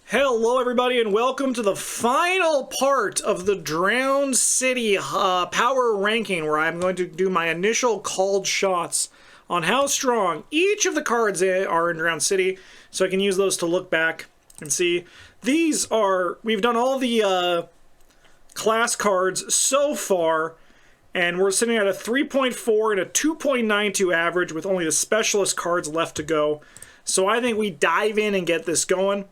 Hello everybody and welcome to the final part of the Drowned City power ranking, where I'm going to do my initial called shots on how strong each of the cards are in Drowned City, so I can use those to look back and see. We've done all the class cards so far, and we're sitting at a 3.4 and a 2.92 average with only the specialist cards left to go. So I think we dive in and get this going.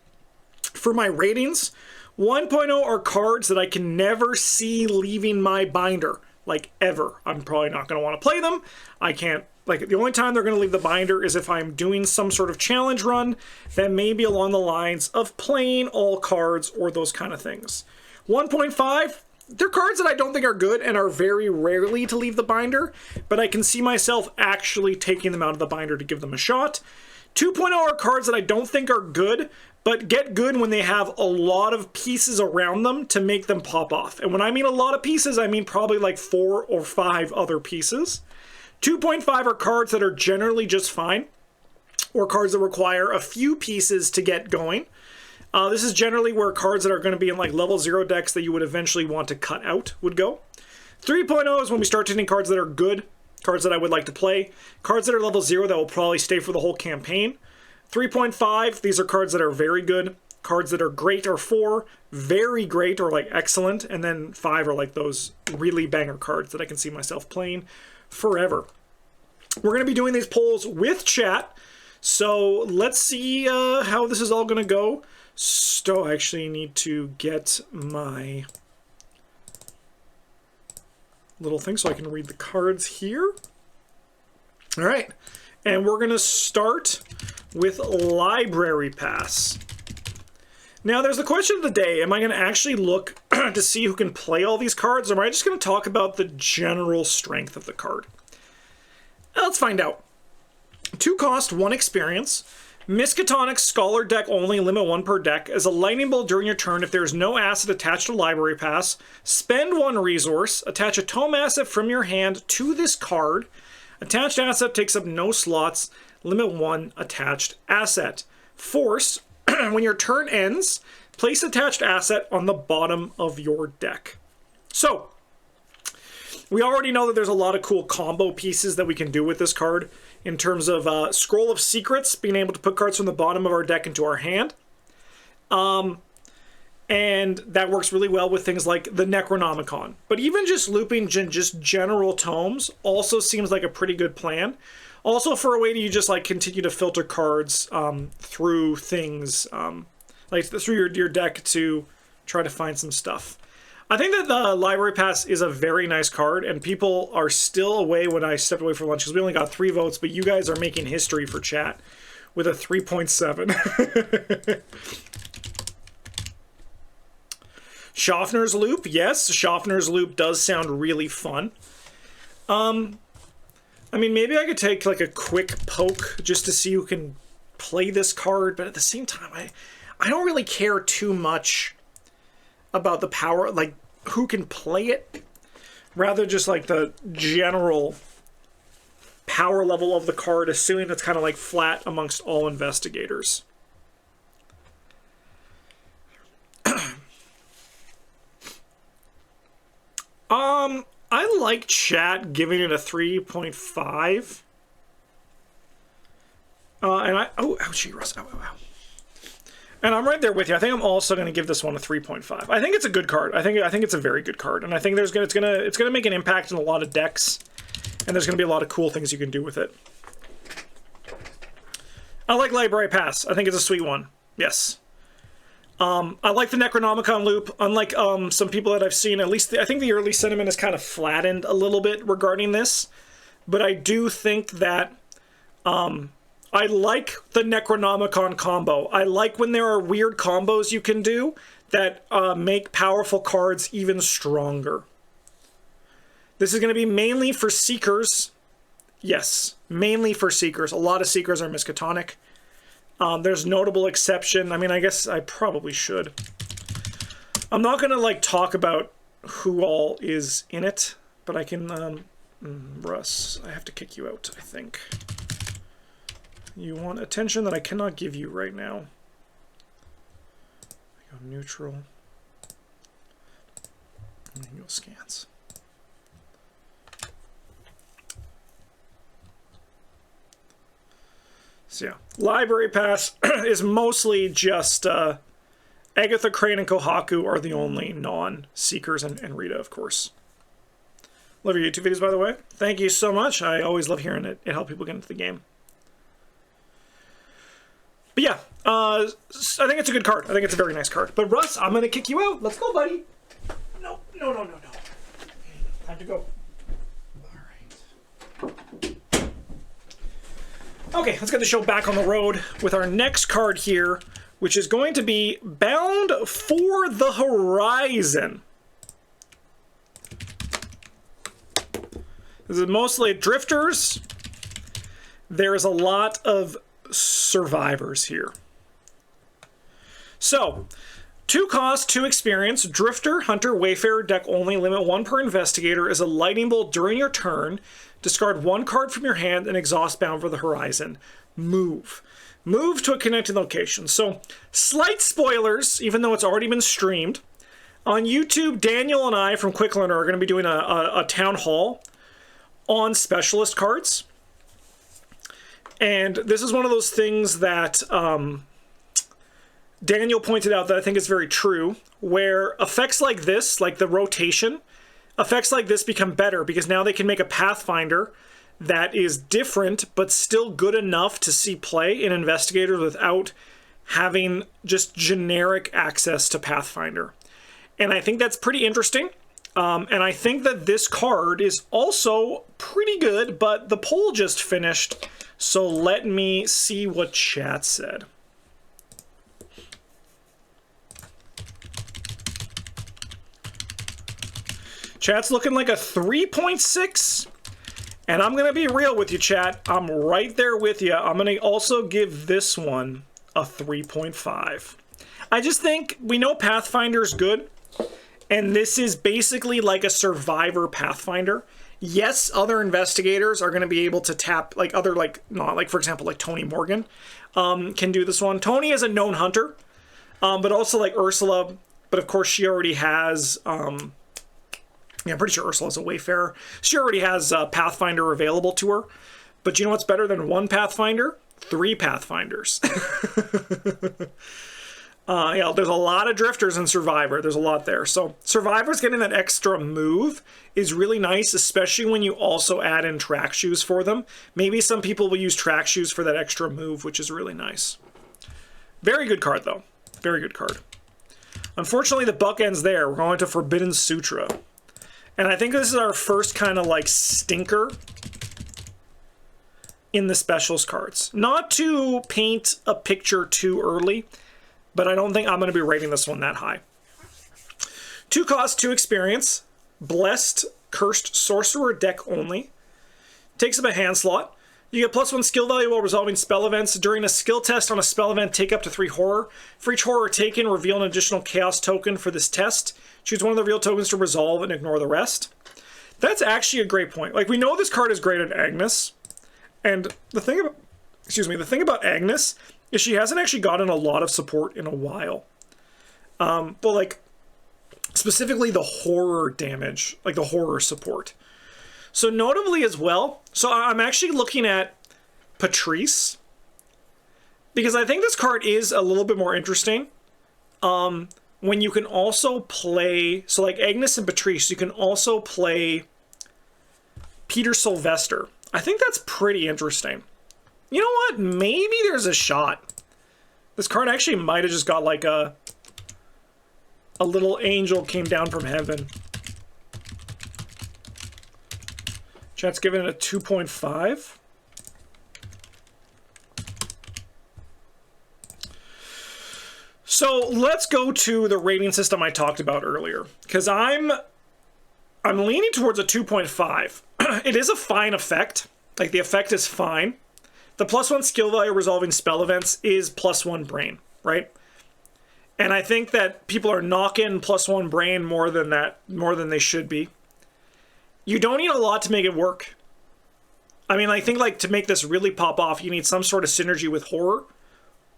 For my ratings, 1.0 are cards that I can never see leaving my binder, like ever. I'm probably not going to want to play them. I can't, like, the only time they're going to leave the binder is if I'm doing some sort of challenge run that may be along the lines of playing all cards or those kind of things. 1.5, they're cards that I don't think are good and are very rarely to leave the binder, but I can see myself actually taking them out of the binder to give them a shot. 2.0 are cards that I don't think are good, but get good when they have a lot of pieces around them to make them pop off. And when I mean a lot of pieces, I mean probably like 4 or 5 other pieces. 2.5 are cards that are generally just fine, or cards that require a few pieces to get going. This is generally where cards that are going to be in like level 0 decks that you would eventually want to cut out would go. 3.0 is when we start hitting cards that are good, cards that I would like to play, cards that are level 0 that will probably stay for the whole campaign. 3.5, these are cards that are very good. Cards that are great are 4, very great or like excellent, and then 5 are like those really banger cards that I can see myself playing forever. We're going to be doing these polls with chat, so let's see how this is all going to go. So I actually need to get my little thing so I can read the cards here. All right, and we're going to start with Library Pass. Now, there's the question of the day. Am I going to actually look to see who can play all these cards, or am I just going to talk about the general strength of the card? Let's find out. 2 cost, 1 experience. Miskatonic Scholar deck only, limit 1 per deck. As a lightning bolt during your turn, if there is no asset attached to Library Pass, spend 1 resource, attach a tome asset from your hand to this card. Attached asset takes up no slots, limit 1 attached asset. Force, when your turn ends, place attached asset on the bottom of your deck. So, we already know that there's a lot of cool combo pieces that we can do with this card in terms of Scroll of Secrets, being able to put cards from the bottom of our deck into our hand. And that works really well with things like the Necronomicon. But even just looping just general tomes also seems like a pretty good plan. Also for a way to just like continue to filter cards through things, like through your deck to try to find some stuff. I think that the Library Pass is a very nice card, and people are still away when I stepped away for lunch because we only got 3 votes, but you guys are making history for chat with a 3.7. Schaffner's Loop, yes, Schaffner's Loop does sound really fun. I mean, maybe I could take like a quick poke just to see who can play this card, but at the same time, I don't really care too much about the power, like who can play it, rather just like the general power level of the card, assuming it's kind of like flat amongst all investigators. I like chat giving it a 3.5. Oh, ouchie, Russ. Ow, ow, ow. And I'm right there with you. I think I'm also going to give this one a 3.5. I think it's a good card. I think it's a very good card, and I think it's gonna make an impact in a lot of decks, and there's going to be a lot of cool things you can do with it. I like Library Pass. I think it's a sweet one. Yes. I like the Necronomicon loop. Unlike some people that I've seen, at least I think the early sentiment is kind of flattened a little bit regarding this, but I do think that I like the Necronomicon combo. I like when there are weird combos you can do that make powerful cards even stronger. This is going to be mainly for Seekers. Yes, mainly for Seekers. A lot of Seekers are Miskatonic. There's notable exception. I mean, I guess I probably should. I'm not going to like talk about who all is in it, but I can, Russ, I have to kick you out, I think. You want attention that I cannot give you right now. neutral. Manual scans. So yeah, Library Pass is mostly just Agatha, Crane, and Kohaku are the only non-seekers, and Rita, of course. Love your YouTube videos, by the way. Thank you so much. I always love hearing it. It helps people get into the game. But yeah, I think it's a good card. I think it's a very nice card. But Russ, I'm going to kick you out. Let's go, buddy. No. Time to go. All right. Okay, let's get the show back on the road with our next card here, which is going to be Bound for the Horizon. This is mostly drifters. There is a lot of survivors here. So, 2 cost, 2 experience, Drifter, Hunter, Wayfarer, deck only, limit 1 per investigator, is a lightning bolt during your turn. Discard 1 card from your hand and exhaust Bound for the Horizon. Move to a connected location. So, slight spoilers, even though it's already been streamed. On YouTube, Daniel and I from Quick Learner are going to be doing a town hall on specialist cards. And this is one of those things that Daniel pointed out that I think is very true, where effects like this, like the rotation, effects like this become better because now they can make a Pathfinder that is different but still good enough to see play in Investigators without having just generic access to Pathfinder. And I think that's pretty interesting. And I think that this card is also pretty good, but the poll just finished, so let me see what chat said. Chat's looking like a 3.6, and I'm going to be real with you, chat. I'm right there with you. I'm going to also give this one a 3.5. I just think we know Pathfinder's good, and this is basically like a survivor Pathfinder. Yes, other investigators are going to be able to tap, like other, like, not like, for example, like Tony Morgan can do this one. Tony is a known hunter, but also like Ursula, but of course she already has, yeah, I'm pretty sure Ursula's a Wayfarer. She already has Pathfinder available to her. But you know what's better than 1 Pathfinder? 3 Pathfinders. Yeah, there's a lot of drifters in Survivor. There's a lot there. So Survivor's getting that extra move is really nice, especially when you also add in track shoes for them. Maybe some people will use track shoes for that extra move, which is really nice. Very good card, though. Very good card. Unfortunately, the buck ends there. We're going to Forbidden Sutra. And I think this is our first kind of like stinker in the specials cards. Not to paint a picture too early, but I don't think I'm going to be rating this one that high. 2 cost, 2 experience. Blessed, Cursed Sorcerer, deck only. Takes up a hand slot. You get +1 skill value while resolving spell events. During a skill test on a spell event, take up to 3 horror. For each horror taken, reveal an additional chaos token for this test. Choose one of the real tokens to resolve and ignore the rest. That's actually a great point. Like, we know this card is great at Agnes. And the thing about, the thing about Agnes is she hasn't actually gotten a lot of support in a while. But like, specifically the horror damage, like the horror support. So notably as well, so I'm actually looking at Patrice, because I think this card is a little bit more interesting. When you can also play, so like Agnes and Patrice, you can also play Peter Sylvester. I think that's pretty interesting. You know what? Maybe there's a shot. This card actually might have just got like a little angel came down from heaven. Chat's giving it a 2.5. So let's go to the rating system I talked about earlier, because I'm leaning towards a 2.5. It is a fine effect. Like, the effect is fine. The +1 skill value resolving spell events is +1 brain, right? And I think that people are knocking +1 brain more than they should be. You don't need a lot to make it work. I mean, I think like to make this really pop off, you need some sort of synergy with horror,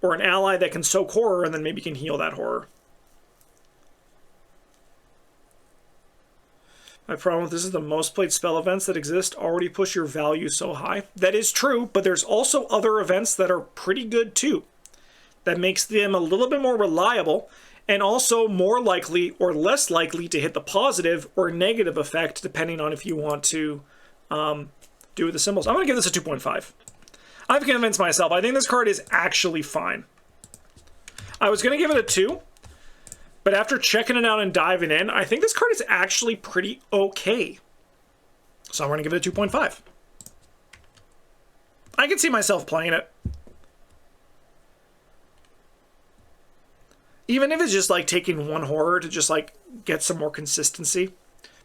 or an ally that can soak horror and then maybe can heal that horror. My problem with this is the most played spell events that exist already push your value so high. That is true, but there's also other events that are pretty good too. That makes them a little bit more reliable and also more likely or less likely to hit the positive or negative effect depending on if you want to do with the symbols. I'm going to give this a 2.5. I've convinced myself. I think this card is actually fine. I was going to give it a 2. But after checking it out and diving in, I think this card is actually pretty okay. So I'm going to give it a 2.5. I can see myself playing it. Even if it's just like taking one horror to just like get some more consistency.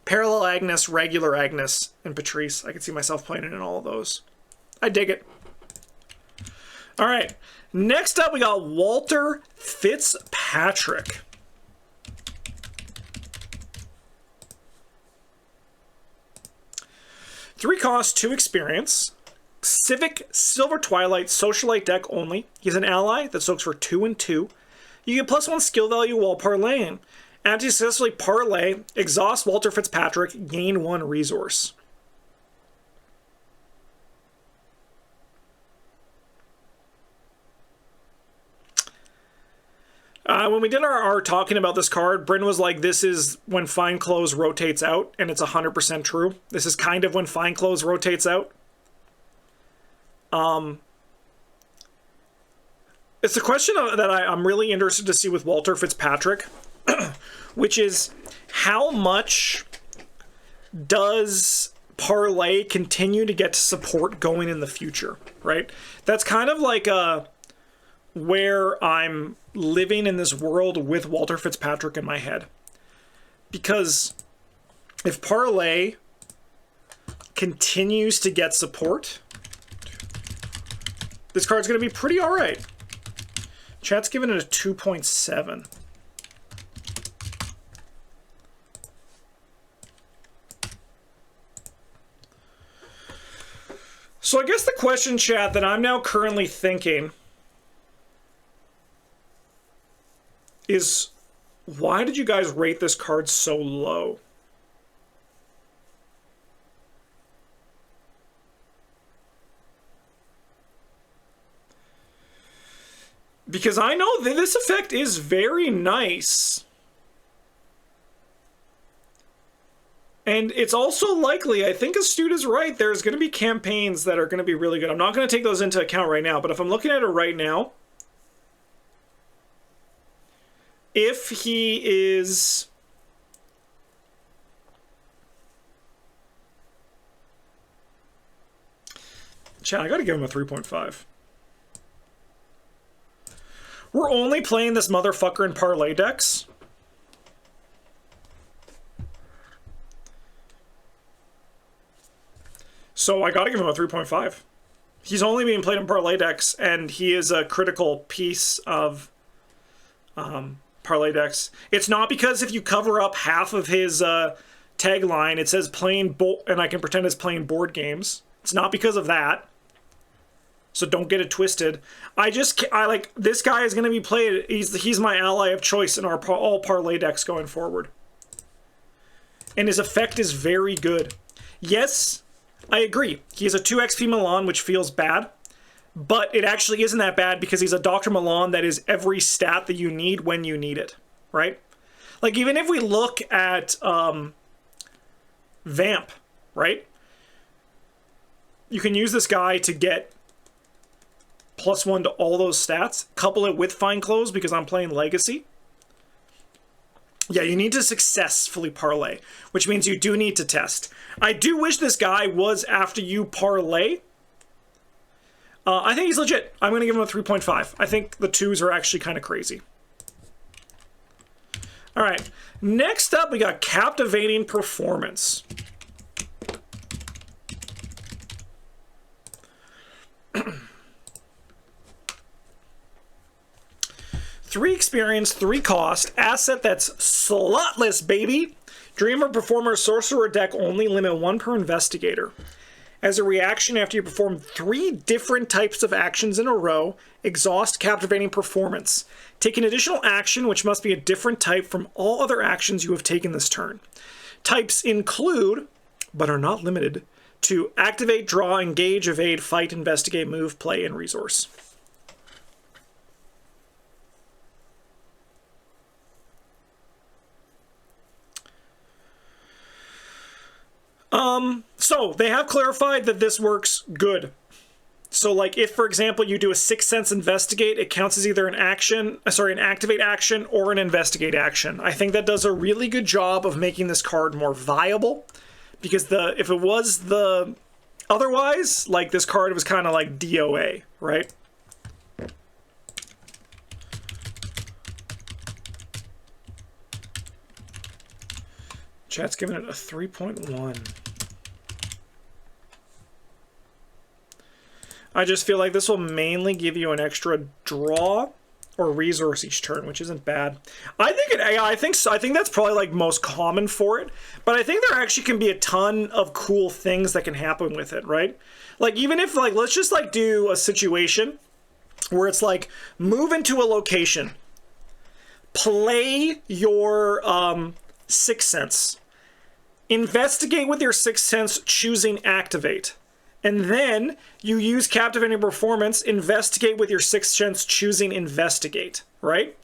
Parallel Agnes, Regular Agnes, and Patrice. I can see myself playing it in all of those. I dig it. All right. Next up, we got Walter Fitzpatrick. Three cost, 2 experience. Civic Silver Twilight Socialite deck only. He's an ally that soaks for 2 and 2. You get +1 skill value while parlaying. After you successfully parlay, exhaust Walter Fitzpatrick, gain 1 resource. When we did our talking about this card, Bryn was like, this is when Fine Clothes rotates out, and it's 100% true. This is kind of when Fine Clothes rotates out. It's a question that I'm really interested to see with Walter Fitzpatrick, which is how much does Parlay continue to get support going in the future, right? That's kind of like where I'm living in this world with Walter Fitzpatrick in my head. Because if Parlay continues to get support, this card's going to be pretty alright. Chat's giving it a 2.7. So I guess the question, chat, that I'm now currently thinking is, why did you guys rate this card so low? Because I know that this effect is very nice. And it's also likely, I think Astute is right, there's going to be campaigns that are going to be really good. I'm not going to take those into account right now, but if I'm looking at it right now, if he is... Chat, I got to give him a 3.5. We're only playing this motherfucker in parlay decks. So I gotta give him a 3.5. He's only being played in parlay decks, and he is a critical piece of parlay decks. It's not because if you cover up half of his tagline, it says playing and I can pretend it's playing board games. It's not because of that. So don't get it twisted. I like, this guy is going to be played. He's my ally of choice in our all parlay decks going forward. And his effect is very good. Yes, I agree. He has a 2 XP Milan, which feels bad. But it actually isn't that bad because he's a Dr. Milan that is every stat that you need when you need it. Right? Like, even if we look at Vamp, right? You can use this guy to get +1 to all those stats. Couple it with Fine Clothes because I'm playing Legacy. Yeah, you need to successfully parlay, which means you do need to test. I do wish this guy was after you parlay. I think he's legit. I'm going to give him a 3.5. I think the 2s are actually kind of crazy. All right. Next up, we got Captivating Performance. Three experience, 3 cost, asset that's slotless, baby. Dreamer, Performer, Sorcerer deck only, limit 1 per investigator. As a reaction after you perform 3 different types of actions in a row, exhaust Captivating Performance. Take an additional action, which must be a different type from all other actions you have taken this turn. Types include, but are not limited to, activate, draw, engage, evade, fight, investigate, move, play, and resource. So they have clarified that this works good. So like if, for example, you do a 6th Sense investigate, it counts as either an action, an activate action or an investigate action. I think that does a really good job of making this card more viable, because if it was the otherwise, like this card was kind of like DOA, right? Chat's giving it a 3.1. I just feel like this will mainly give you an extra draw or resource each turn, which isn't bad. I think that's probably like most common for it, but I think there actually can be a ton of cool things that can happen with it, right? Like even if like, let's just like do a situation where it's like move into a location, play your 6th Sense, investigate with your 6th Sense, choosing activate. And then you use Captivating Performance, investigate with your 6th Sense, choosing investigate, right?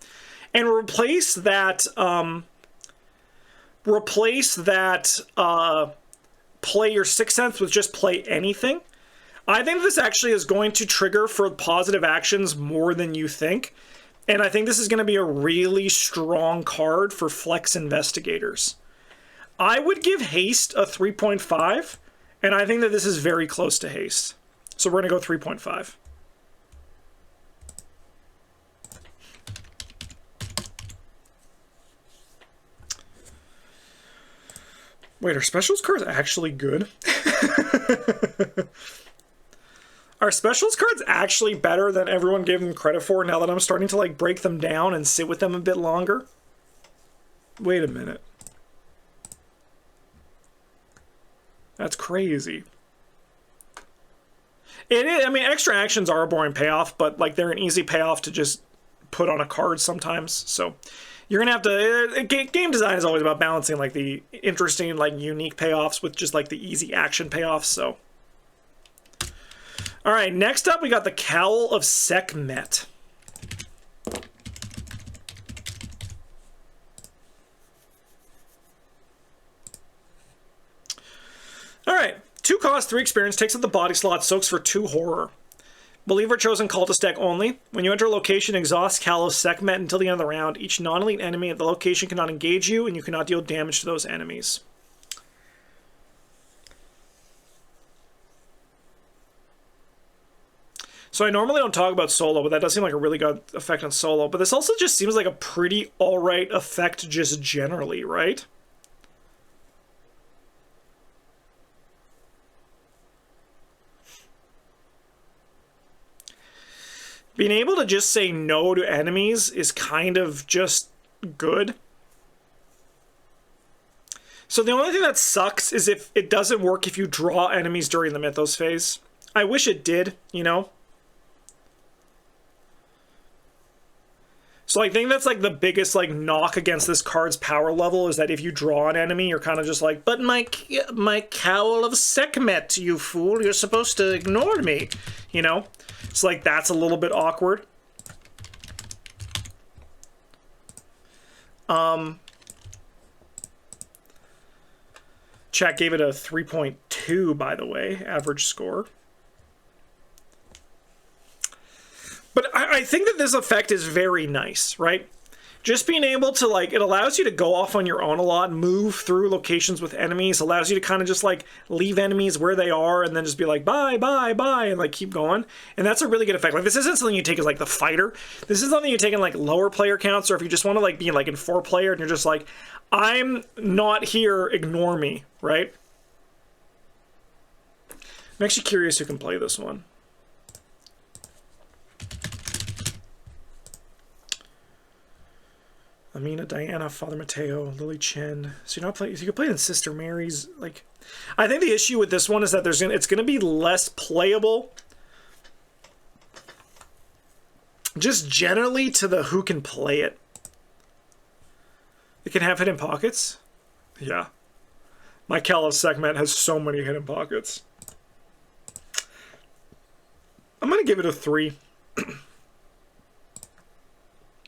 And replace that play your 6th Sense with just play anything. I think this actually is going to trigger for positive actions more than you think. And I think this is going to be a really strong card for flex investigators. I would give haste a 3.5. And I think that this is very close to haste. So we're going to go 3.5. Wait, are specials cards actually good? Are specials cards actually better than everyone gave them credit for now that I'm starting to like break them down and sit with them a bit longer? Wait a minute. That's crazy. It is, I mean, extra actions are a boring payoff, but like they're an easy payoff to just put on a card sometimes. So you're gonna have to. Game design is always about balancing like the interesting, like unique payoffs with just like the easy action payoffs. So, all right, next up we got the Cowl of Sekhmet. Alright, 2 cost, 3 experience, takes up the body slot, soaks for 2 horror. Believer chosen cultist deck only. When you enter a location, exhaust Cowl of Sekhmet until the end of the round. Each non-elite enemy at the location cannot engage you, and you cannot deal damage to those enemies. So I normally don't talk about solo, but that does seem like a really good effect on solo. But this also just seems like a pretty alright effect just generally, right? Being able to just say no to enemies is kind of just good. So the only thing that sucks is if it doesn't work if you draw enemies during the Mythos phase. I wish it did, you know? So I think that's like the biggest like knock against this card's power level is that if you draw an enemy, you're kind of just like, but my Cowl of Sekhmet, you fool, you're supposed to ignore me, you know? It's like that's a little bit awkward. Chat gave it a 3.2, by the way, average score. But I think that this effect is very nice, right? Just being able to, like, it allows you to go off on your own a lot, move through locations with enemies, allows you to kind of just, like, leave enemies where they are and then just be like, bye, bye, bye, and, like, keep going. And that's a really good effect. Like, this isn't something you take as, like, the fighter. This is something you take in, like, lower player counts, or if you just want to, like, be, like, in 4-player and you're just like, I'm not here, ignore me, right? I'm actually curious who can play this one. Amina, Diana, Father Mateo, Lily Chen. So you're not playing. You could play in Sister Mary's. Like, I think the issue with this one is that it's going to be less playable. Just generally to the who can play it. It can have hidden pockets. Yeah. My Cowl of Sekhmet has so many hidden pockets. I'm going to give it a 3. I'm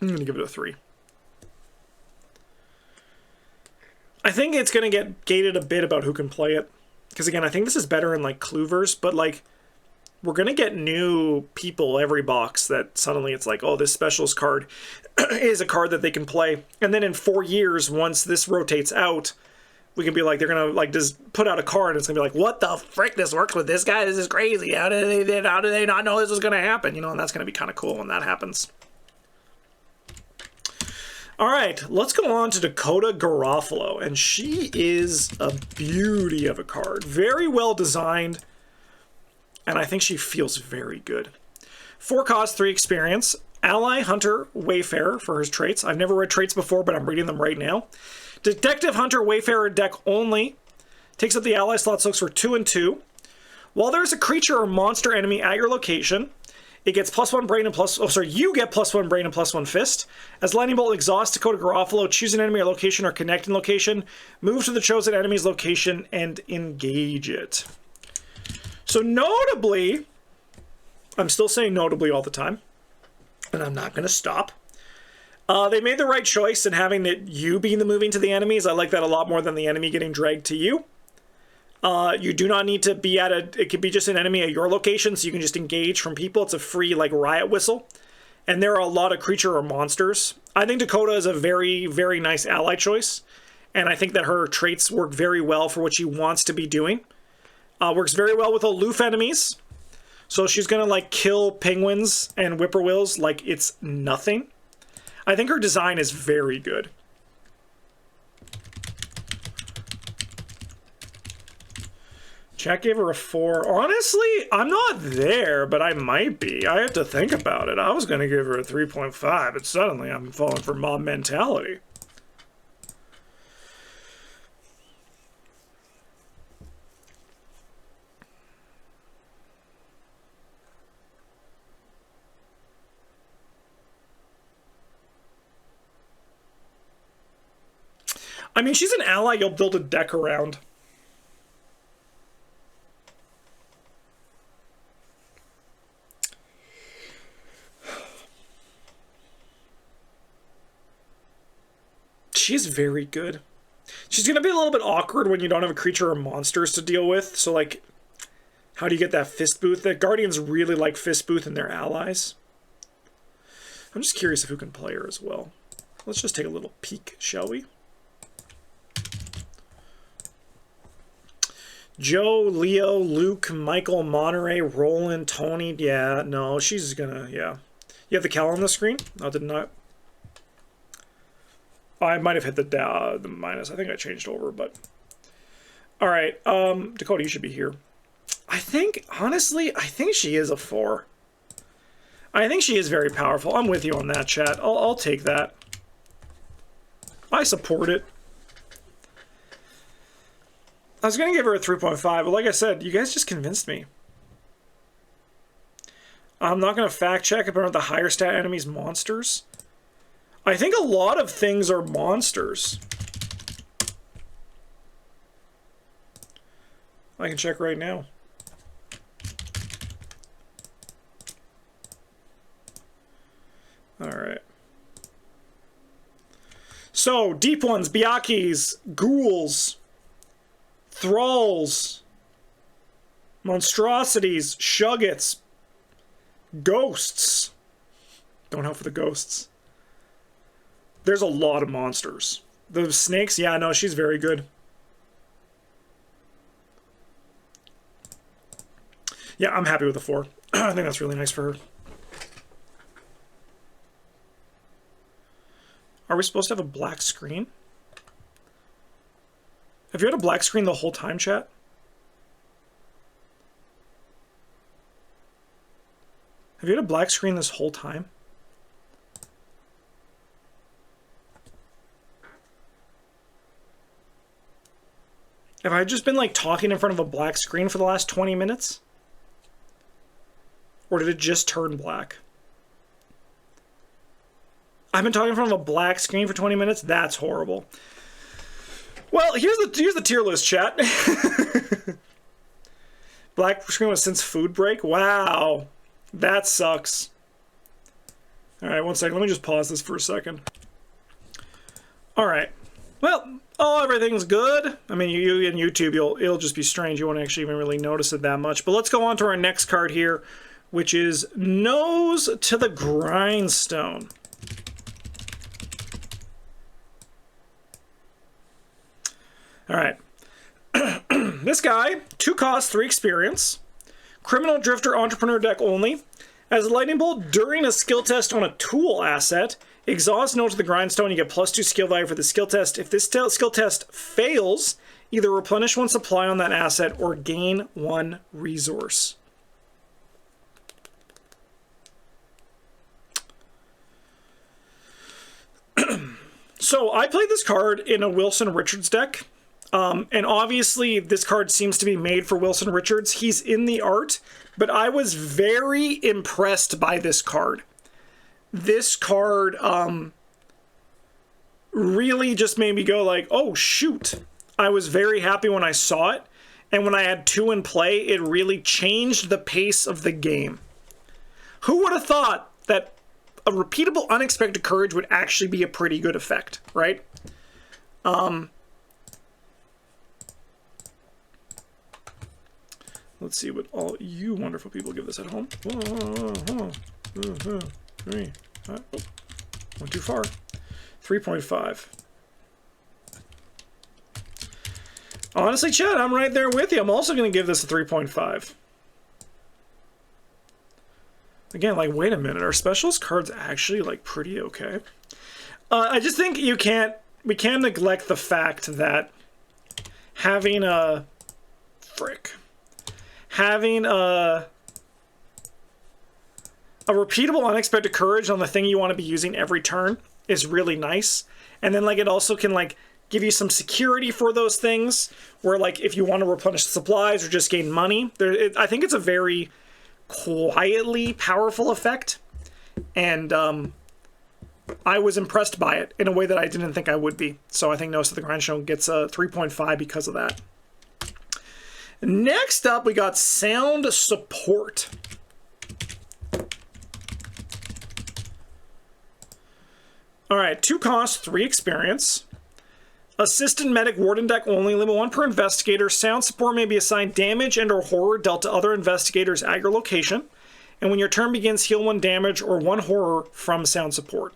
going to give it a 3. I think it's going to get gated a bit about who can play it. Because again, I think this is better in like Cloovers, but like we're going to get new people every box that suddenly it's like, oh, this specialist card is a card that they can play. And then in 4 years, once this rotates out, we can be like, they're going to like just put out a card and it's going to be like, what the frick, this works with this guy? This is crazy. How did they not know this was going to happen? You know, and that's going to be kind of cool when that happens. All right, let's go on to Dakota Garofalo, and she is a beauty of a card. Very well designed, and I think she feels very good. 4 cost, 3 experience. Ally, Hunter, Wayfarer for his traits. I've never read traits before, but I'm reading them right now. Detective, Hunter, Wayfarer deck only. Takes up the ally slot, so looks for 2 and 2. While there's a creature or monster enemy at your location, it gets +1 brain and you get +1 brain and +1 fist. As lightning bolt exhausts Dakota Garofalo, choose an enemy or location or connecting location, move to the chosen enemy's location, and engage it. So notably, I'm still saying notably all the time, and I'm not going to stop. They made the right choice in having it you being the moving to the enemies. I like that a lot more than the enemy getting dragged to you. You do not need to be at it could be just an enemy at your location, so you can just engage from people. It's a free, like, riot whistle. And there are a lot of creature or monsters. I think Dakota is a very, very nice ally choice. And I think that her traits work very well for what she wants to be doing. Works very well with aloof enemies. So she's going to, like, kill penguins and whippoorwills like it's nothing. I think her design is very good. Chat gave her a 4. Honestly, I'm not there, but I might be. I have to think about it. I was going to give her a 3.5, but suddenly I'm falling for mob mentality. I mean, she's an ally you'll build a deck around. She's very good. She's going to be a little bit awkward when you don't have a creature or monsters to deal with. So, like, how do you get that fist booth? The Guardians really like fist booth and their allies. I'm just curious if who can play her as well. Let's just take a little peek, shall we? Joe, Leo, Luke, Michael, Monterey, Roland, Tony. Yeah, no, she's gonna, yeah. You have the Cal on the screen? I did not. I might have hit the minus. I think I changed over, but... Alright, Dakota, you should be here. I think, honestly, I think she is a 4. I think she is very powerful. I'm with you on that, chat. I'll take that. I support it. I was going to give her a 3.5, but like I said, you guys just convinced me. I'm not going to fact check if the higher stat enemies monsters. I think a lot of things are monsters. I can check right now. Alright. So, deep ones, Byakis, ghouls, thralls, monstrosities, shuggets, ghosts. Don't help for the ghosts. There's a lot of monsters. The snakes, yeah, no, she's very good. Yeah, I'm happy with the 4. I think that's really nice for her. Are we supposed to have a black screen? Have you had a black screen the whole time, chat? Have you had a black screen this whole time? Have I just been, like, talking in front of a black screen for the last 20 minutes? Or did it just turn black? I've been talking in front of a black screen for 20 minutes? That's horrible. Well, here's the tier list, chat. Black screen was since food break. Wow, that sucks. All right, one second. Let me just pause this for a second. All right. Well, everything's good. I mean, you in YouTube, it'll just be strange. You won't actually even really notice it that much. But let's go on to our next card here, which is Nose to the Grindstone. All right. This guy, 2 cost, 3 experience. Criminal Drifter Entrepreneur deck only. As a lightning bolt during a skill test on a tool asset, exhaust Nose to the Grindstone, you get +2 skill value for the skill test. If this skill test fails, either replenish 1 supply on that asset or gain 1 resource. So I played this card in a Wilson Richards deck. And obviously this card seems to be made for Wilson Richards. He's in the art, but I was very impressed by this card. This card really just made me go like, oh shoot. I was very happy when I saw it. And when I had 2 in play, it really changed the pace of the game. Who would have thought that a repeatable unexpected courage would actually be a pretty good effect, right? Let's see what all you wonderful people give this at home. 3. Went too far. 3.5. Honestly, Chad, I'm right there with you. I'm also going to give this a 3.5. Again, like, wait a minute. Are specials cards actually, like, pretty okay? I just think we can't neglect the fact that having a... Having a repeatable unexpected courage on the thing you want to be using every turn is really nice. And then, like, it also can, like, give you some security for those things where, like, if you want to replenish the supplies or just gain money. I think it's a very quietly powerful effect. And I was impressed by it in a way that I didn't think I would be. So I think Nose to the Grindstone gets a 3.5 because of that. Next up, we got Sound Support. All right, 2 cost, 3 experience. Assistant Medic Warden deck only, limit 1 per investigator. Sound Support may be assigned damage and or horror dealt to other investigators at your location. And when your turn begins, heal 1 damage or 1 horror from Sound Support.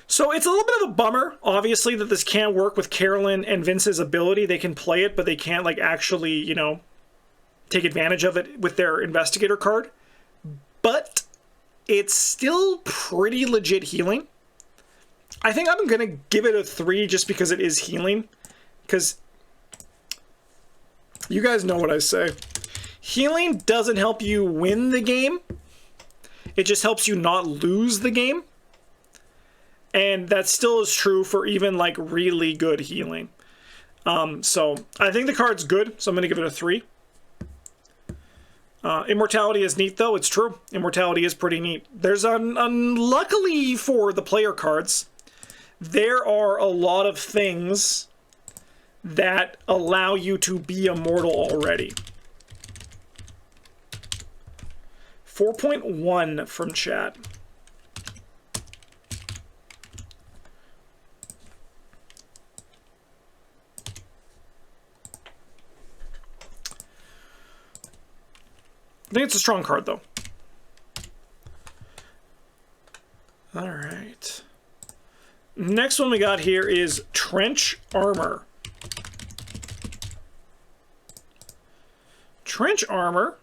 So it's a little bit of a bummer, obviously, that this can't work with Carolyn and Vince's ability. They can play it, but they can't, like, actually, you know, take advantage of it with their investigator card. But it's still pretty legit healing. I think I'm going to give it a 3 just because it is healing. Because you guys know what I say. Healing doesn't help you win the game. It just helps you not lose the game. And that still is true for even, like, really good healing. So I think the card's good, so I'm going to give it a 3. Immortality is neat, though. It's true. Immortality is pretty neat. There's, unluckily for the player cards, there are a lot of things that allow you to be immortal already. 4.1 from chat. I think it's a strong card, though. All right. Next one we got here is Trench Armor. Trench Armor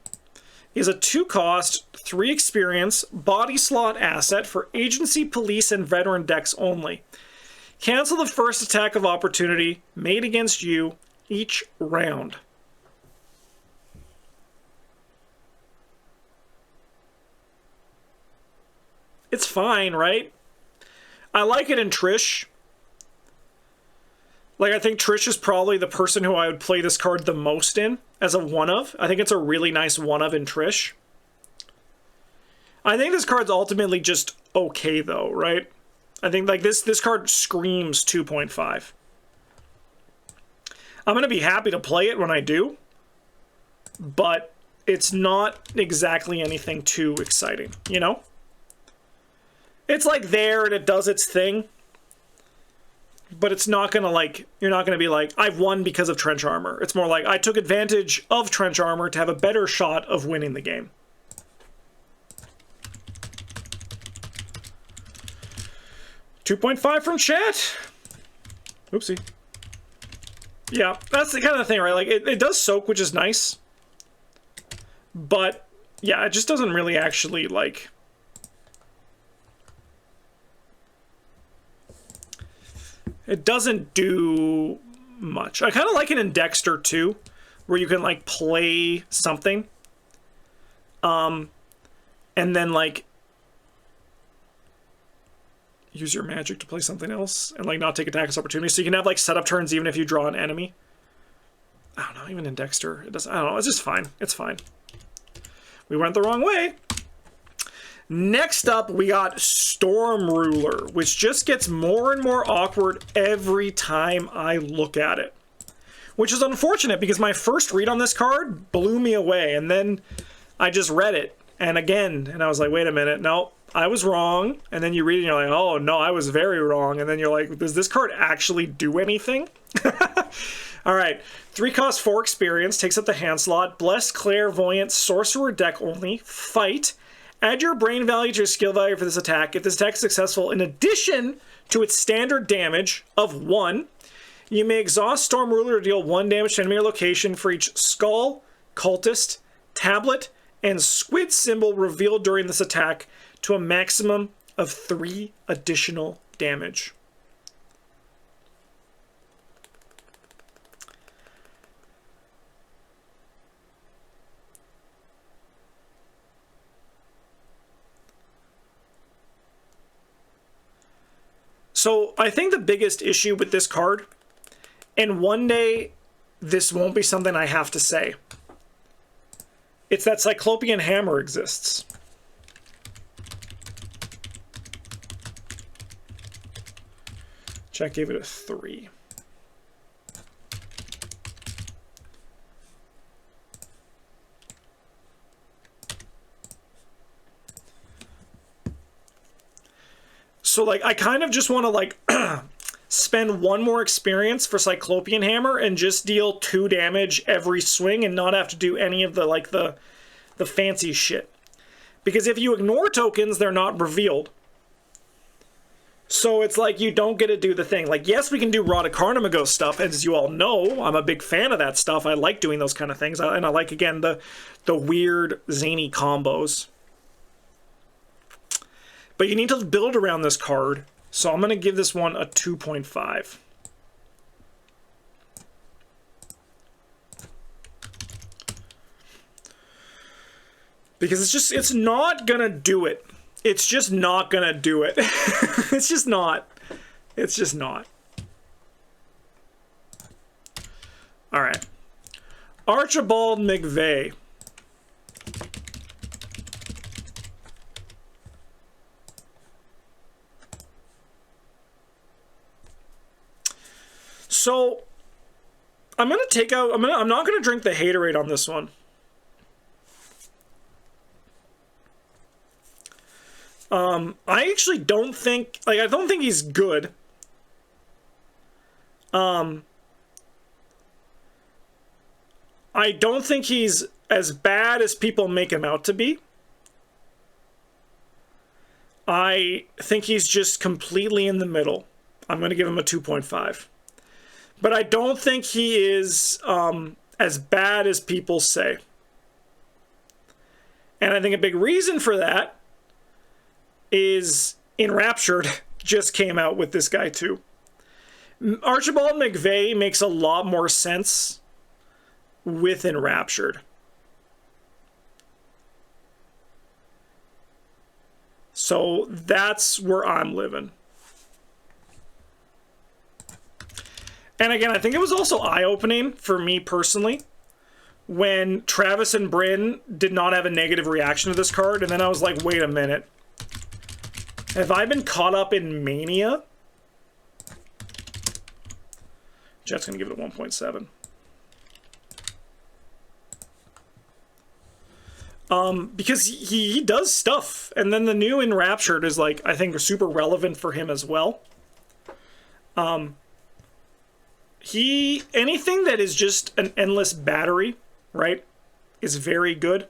is a 2 cost, 3 experience, body slot asset for agency, police, and veteran decks only. Cancel the first attack of opportunity made against you each round. It's fine, right? I like it in Trish. Like, I think Trish is probably the person who I would play this card the most in as a one-of. I think it's a really nice one-of in Trish. I think this card's ultimately just okay, though, right? I think like this card screams 2.5. I'm gonna be happy to play it when I do, but it's not exactly anything too exciting, you know? It's like there and it does its thing, but it's not gonna like, you're not gonna be like, I've won because of trench armor. It's more like I took advantage of trench armor to have a better shot of winning the game. $2.5 from chat. Oopsie. Yeah, that's the kind of thing, right? Like, it does soak, which is nice. But, yeah, it just doesn't really actually, like... It doesn't do much. I kind of like it in Dexter, too, where you can, like, play something. And then, like... use your magic to play something else and like not take attack as opportunity. So you can have like setup turns even if you draw an enemy. I don't know, even in Dexter, it doesn't, I don't know, it's just fine. It's fine. We went the wrong way. Next up, we got Storm Ruler, which just gets more and more awkward every time I look at it. Which is unfortunate because my first read on this card blew me away, and then I just read it, and again, and I was like, wait a minute, no, I was wrong. And then you read it and you're like, oh no, I was very wrong. And then you're like, does this card actually do anything? All right, 3 cost 4 experience, takes up the hand slot, Blessed Clairvoyant, Sorcerer deck only, fight. Add your brain value to your skill value for this attack. If this attack is successful, in addition to its standard damage of 1, you may exhaust Storm Ruler to deal 1 damage to enemy or location for each skull, cultist, tablet, and squid symbol revealed during this attack, to a maximum of 3 additional damage. So I think the biggest issue with this card, and one day this won't be something I have to say, it's that Cyclopean Hammer exists. Jack gave it a 3. So, like, I kind of just want to, like, spend 1 more experience for Cyclopean Hammer and just deal 2 damage every swing and not have to do any of the, like, the fancy shit. Because if you ignore tokens, they're not revealed. So it's like you don't get to do the thing. Like, yes, we can do Rod of Carnamago stuff, as you all know. I'm a big fan of that stuff. I like doing those kind of things. And I like, again, the weird, zany combos. But you need to build around this card. So I'm going to give this one a 2.5. Because it's not going to do it. It's just not gonna do it. It's just not. It's just not. All right. Archibald McVey. So I'm gonna take out. I'm not gonna drink the haterade on this one. I actually don't think, like, I don't think he's good. I don't think he's as bad as people make him out to be. I think he's just completely in the middle. I'm going to give him a 2.5. But I don't think he is as bad as people say. And I think a big reason for that is Enraptured just came out with this guy too. Archibald McVey makes a lot more sense with Enraptured. So that's where I'm living. And again, I think it was also eye-opening for me personally when Travis and Bryn did not have a negative reaction to this card, and then I was like, wait a minute. Have I been caught up in Mania? Jet's going to give it a 1.7. Because he does stuff. And then the new Enraptured is, like, I think super relevant for him as well. Anything that is just an endless battery, right, is very good.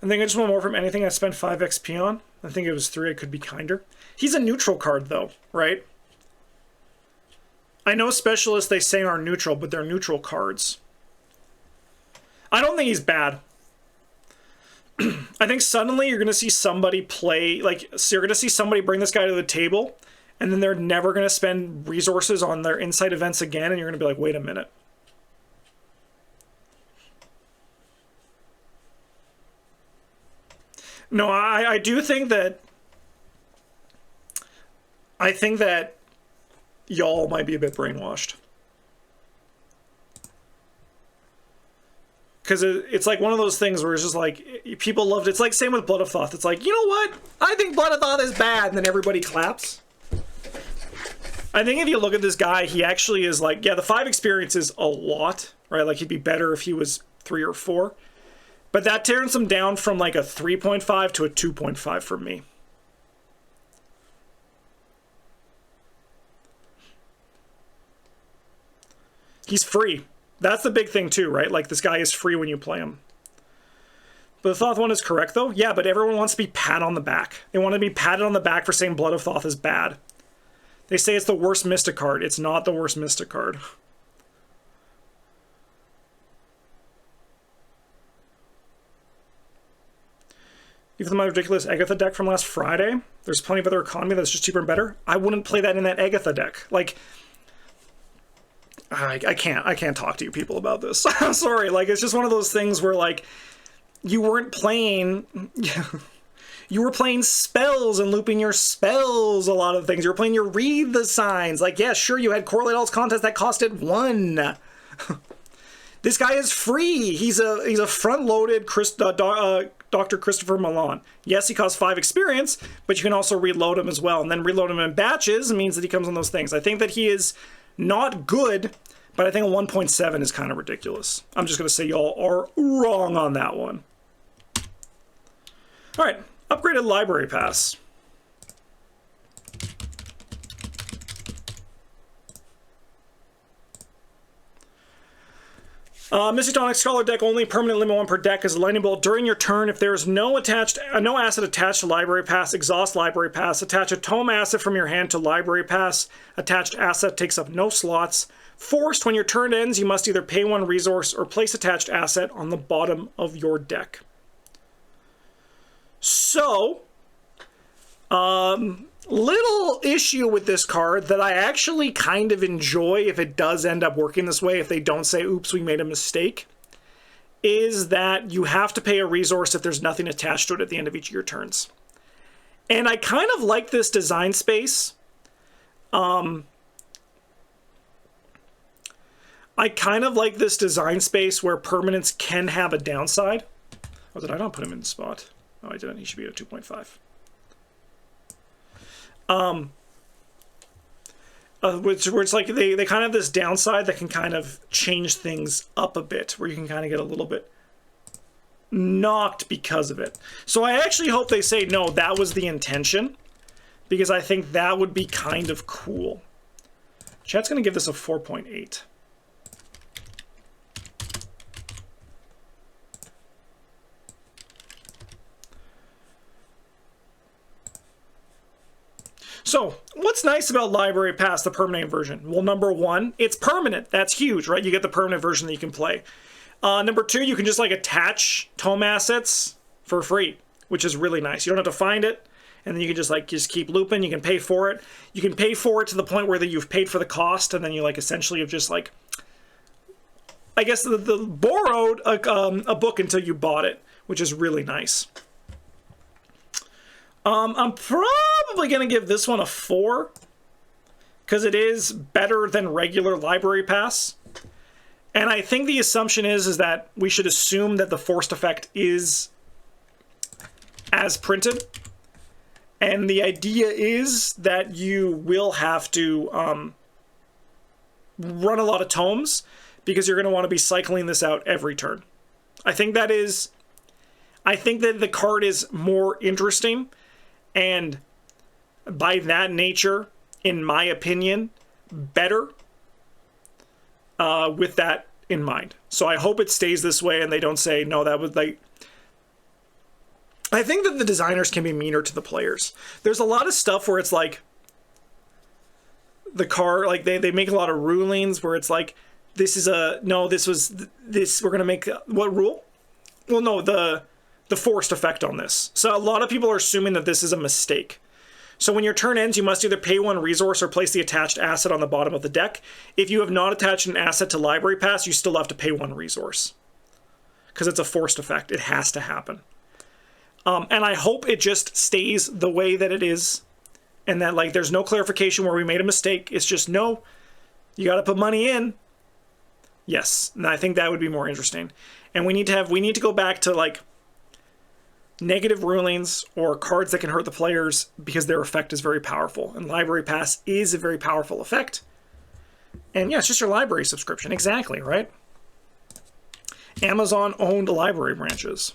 I think I just want more from anything I spent 5 XP on. I think it was 3, I could be kinder. He's a neutral card, though, right? I know specialists, they say, are neutral, but they're neutral cards. I don't think he's bad. I think suddenly you're going to see somebody play, like, so you're going to see somebody bring this guy to the table, and then they're never going to spend resources on their insight events again, and you're going to be like, wait a minute. No, I do think that... I think that y'all might be a bit brainwashed. Because it's like one of those things where it's just like, people loved it. It's like same with Blood of Thoth. It's like, you know what? I think Blood of Thoth is bad, and then everybody claps. I think if you look at this guy, he actually is like, yeah, the 5 experience is a lot, right? Like, he'd be better if he was 3 or 4. But that turns him down from like a 3.5 to a 2.5 for me. He's free. That's the big thing too, right? Like, this guy is free when you play him. But the Thoth one is correct, though. Yeah, but everyone wants to be pat on the back. They want to be patted on the back for saying Blood of Thoth is bad. They say it's the worst Mystic card. It's not the worst Mystic card. Even my ridiculous Agatha deck from last Friday, there's plenty of other economy that's just cheaper and better. I wouldn't play that in that Agatha deck. Like, I can't talk to you people about this. I'm sorry. Like, it's just one of those things where, like, you weren't playing... You were playing spells and looping your spells, a lot of things. You were playing your Read the Signs. Like, yeah, sure, you had Correlate Alts contest that costed 1. This guy is free. He's a front-loaded Dr. Christopher Milan. Yes, he costs 5 experience, but you can also reload him as well. And then reload him in batches means that he comes on those things. I think that he is not good, but I think a 1.7 is kind of ridiculous. I'm just going to say y'all are wrong on that one. All right, upgraded library pass. Mystic Tonic Scholar deck, only permanent limit 1 per deck is a lightning bolt. During your turn, if there is no asset attached to library pass, exhaust library pass. Attach a tome asset from your hand to library pass. Attached asset takes up no slots. Forced, when your turn ends, you must either pay 1 resource or place attached asset on the bottom of your deck. So, little issue with this card that I actually kind of enjoy if it does end up working this way, if they don't say, oops, we made a mistake, is that you have to pay a resource if there's nothing attached to it at the end of each of your turns. And I kind of like this design space. I kind of like this design space where permanents can have a downside. Oh, did I not put him in the spot? Oh, I didn't. He should be at a 2.5. Where it's like they kind of have this downside that can kind of change things up a bit, where you can kind of get a little bit knocked because of it. So I actually hope they say, no, that was the intention, because I think that would be kind of cool. Chat's going to give this a 4.8. So, what's nice about Library Pass, the permanent version? Well, number 1, it's permanent. That's huge, right? You get the permanent version that you can play. Number 2, you can just, like, attach tome assets for free, which is really nice. You don't have to find it, and then you can just keep looping. You can pay for it. You can pay for it to the point where you've paid for the cost, and then you, like, essentially have just, like, I guess, the borrowed a book until you bought it, which is really nice. I'm probably going to give this one a 4, because it is better than regular Library Pass. And I think the assumption is that we should assume that the forced effect is as printed. And the idea is that you will have to run a lot of tomes because you're going to want to be cycling this out every turn. I think that the card is more interesting, and by that nature, in my opinion, better with that in mind. So I hope it stays this way and they don't say, no, that was like... I think that the designers can be meaner to the players. There's a lot of stuff where it's like the card, like they make a lot of rulings where it's like, this is a, no, this was, this, we're going to make, what rule? Well, no, the forced effect on this. So a lot of people are assuming that this is a mistake. So when your turn ends, you must either pay 1 resource or place the attached asset on the bottom of the deck. If you have not attached an asset to Library Pass, you still have to pay 1 resource. Because it's a forced effect. It has to happen. And I hope it just stays the way that it is. And that, like, there's no clarification where we made a mistake. It's just, no, you got to put money in. Yes. And I think that would be more interesting. And we need to go back to, like, negative rulings or cards that can hurt the players because their effect is very powerful. And Library Pass is a very powerful effect. And yeah, it's just your library subscription. Exactly, right? Amazon-owned library branches.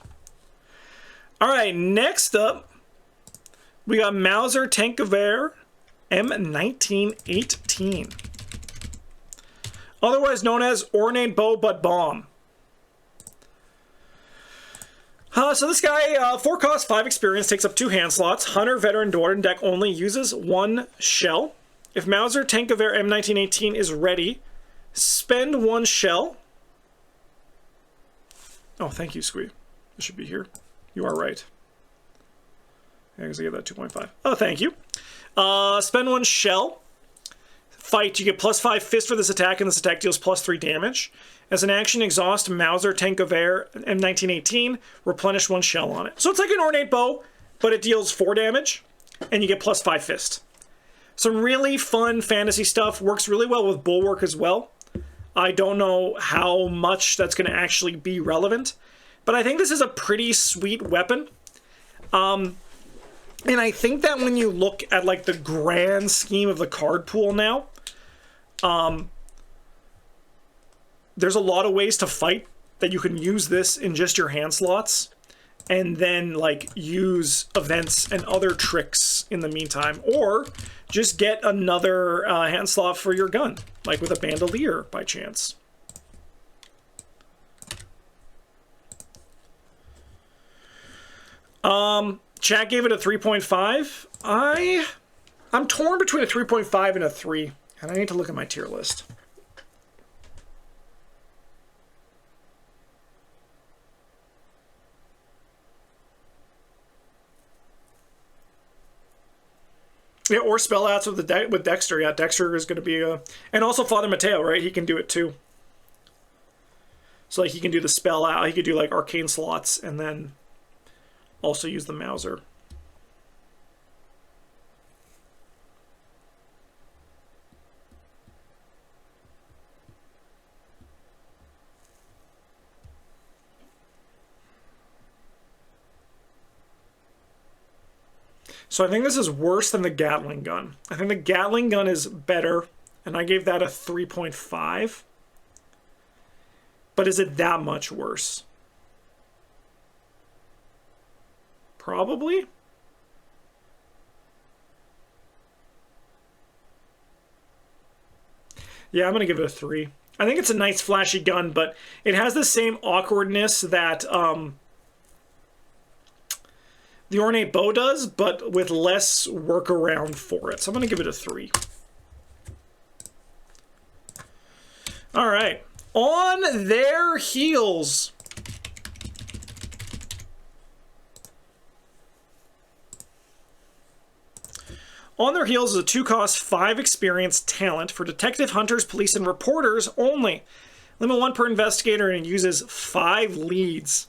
All right, next up, we got Mauser Tankgewehr M1918. Otherwise known as Ornate Bow But Bomb. So this guy, 4 cost, 5 experience, takes up 2 hand slots. Hunter, Veteran, Dwarven deck only uses 1 shell. If Mauser Tankgewehr M1918 is ready, spend 1 shell. Oh, thank you, Squee. It should be here. You are right. I guess I give that 2.5. Oh, thank you. Spend 1 shell. Fight. You get +5 fist for this attack, and this attack deals +3 damage. As an action, exhaust Mauser Tankgewehr M1918, replenish 1 shell on it. So it's like an ornate bow, but it deals 4 damage, and you get +5 fist. Some really fun fantasy stuff. Works really well with Bulwark as well. I don't know how much that's going to actually be relevant, but I think this is a pretty sweet weapon. And I think that when you look at, like, the grand scheme of the card pool now, there's a lot of ways to fight that you can use this in just your hand slots and then, like, use events and other tricks in the meantime, or just get another hand slot for your gun, like with a bandolier by chance. Chat gave it a 3.5. I'm torn between a 3.5 and a 3, and I need to look at my tier list. Yeah, or spell outs with Dexter. Yeah, Dexter is going to be a... And also Father Mateo, right? He can do it too. So, like, he can do the spell out. He could do, like, arcane slots and then also use the Mauser. So I think this is worse than the Gatling gun. I think the Gatling gun is better, and I gave that a 3.5. But is it that much worse? Probably. Yeah, I'm going to give it a 3. I think it's a nice flashy gun, but it has the same awkwardness that the Ornate Bow does, but with less workaround for it. So I'm going to give it a 3. All right. On their heels. On their heels is a 2-cost, 5 experience talent for detective, hunters, police, and reporters only. Limit 1 per investigator, and it uses 5 leads.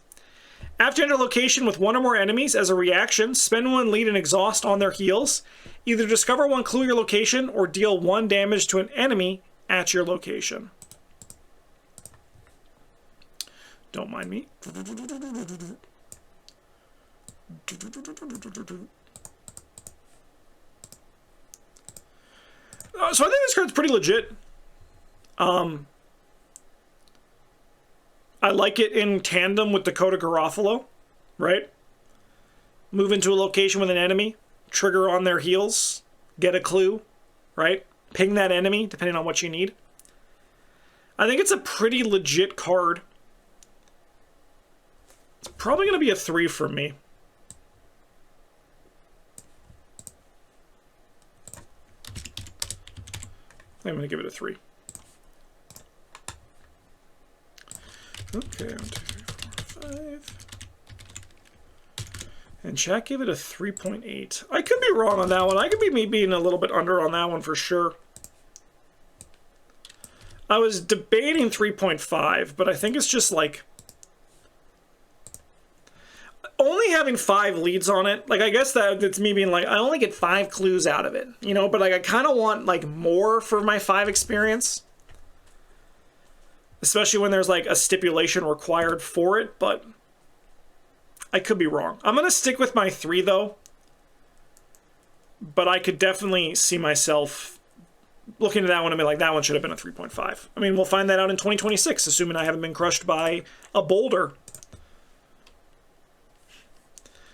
After enter location with 1 or more enemies, as a reaction, spend 1 lead and exhaust on their heels. Either discover 1 clue your location or deal 1 damage to an enemy at your location. Don't mind me. So I think this card's pretty legit. I like it in tandem with Dakota Garofalo, right? Move into a location with an enemy, trigger on their heels, get a clue, right? Ping that enemy, depending on what you need. I think it's a pretty legit card. It's probably going to be a 3 for me. I'm going to give it a 3. Okay, 1, 2, 3, 4, 5. And chat gave it a 3.8. I could be wrong on that one. I could be me being a little bit under on that one for sure. I was debating 3.5, but I think it's just like only having 5 leads on it. Like, I guess that's me being like, I only get 5 clues out of it, you know, but like I kind of want like more for my 5 experience. Especially when there's like a stipulation required for it, but I could be wrong. I'm going to stick with my 3 though. But I could definitely see myself looking at that one and be like, that one should have been a 3.5. I mean, we'll find that out in 2026, assuming I haven't been crushed by a boulder.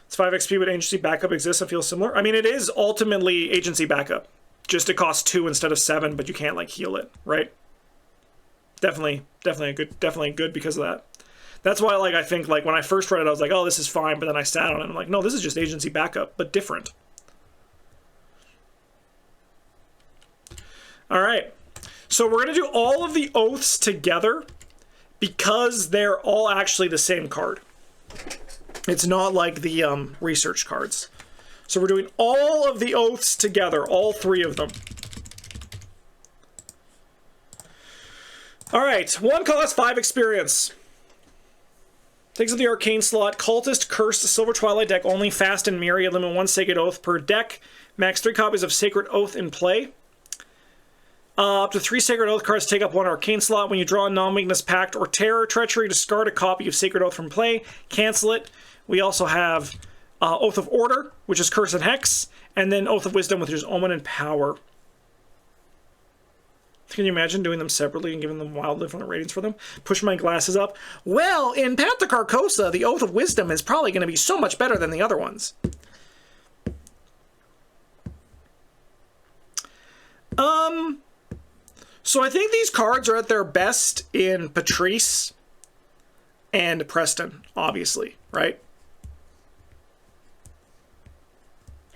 It's 5 XP, but agency backup exists and feels similar. I mean, it is ultimately agency backup. Just it costs 2 instead of 7, but you can't like heal it, right? Definitely good because of that. That's why, like, I think, like, when I first read it, I was like, oh, this is fine, but then I sat on it, and I'm like, no, this is just agency backup, but different. All right, so we're going to do all of the oaths together because they're all actually the same card. It's not like the research cards. So we're doing all of the oaths together, all 3 of them. All right, 1 cost, 5 experience. Takes up the arcane slot. Cultist, Cursed, Silver Twilight deck only. Fast and Myriad. Limit 1 Sacred Oath per deck. Max 3 copies of Sacred Oath in play. Up to 3 Sacred Oath cards take up 1 arcane slot. When you draw a non-weakness, pact, or terror treachery, discard a copy of Sacred Oath from play. Cancel it. We also have Oath of Order, which is Curse and Hex. And then Oath of Wisdom, which is Omen and Power. Can you imagine doing them separately and giving them wildly different ratings for them? Push my glasses up. Well, in Path to Carcosa, the Oath of Wisdom is probably going to be so much better than the other ones. So I think these cards are at their best in Patrice and Preston, obviously, right?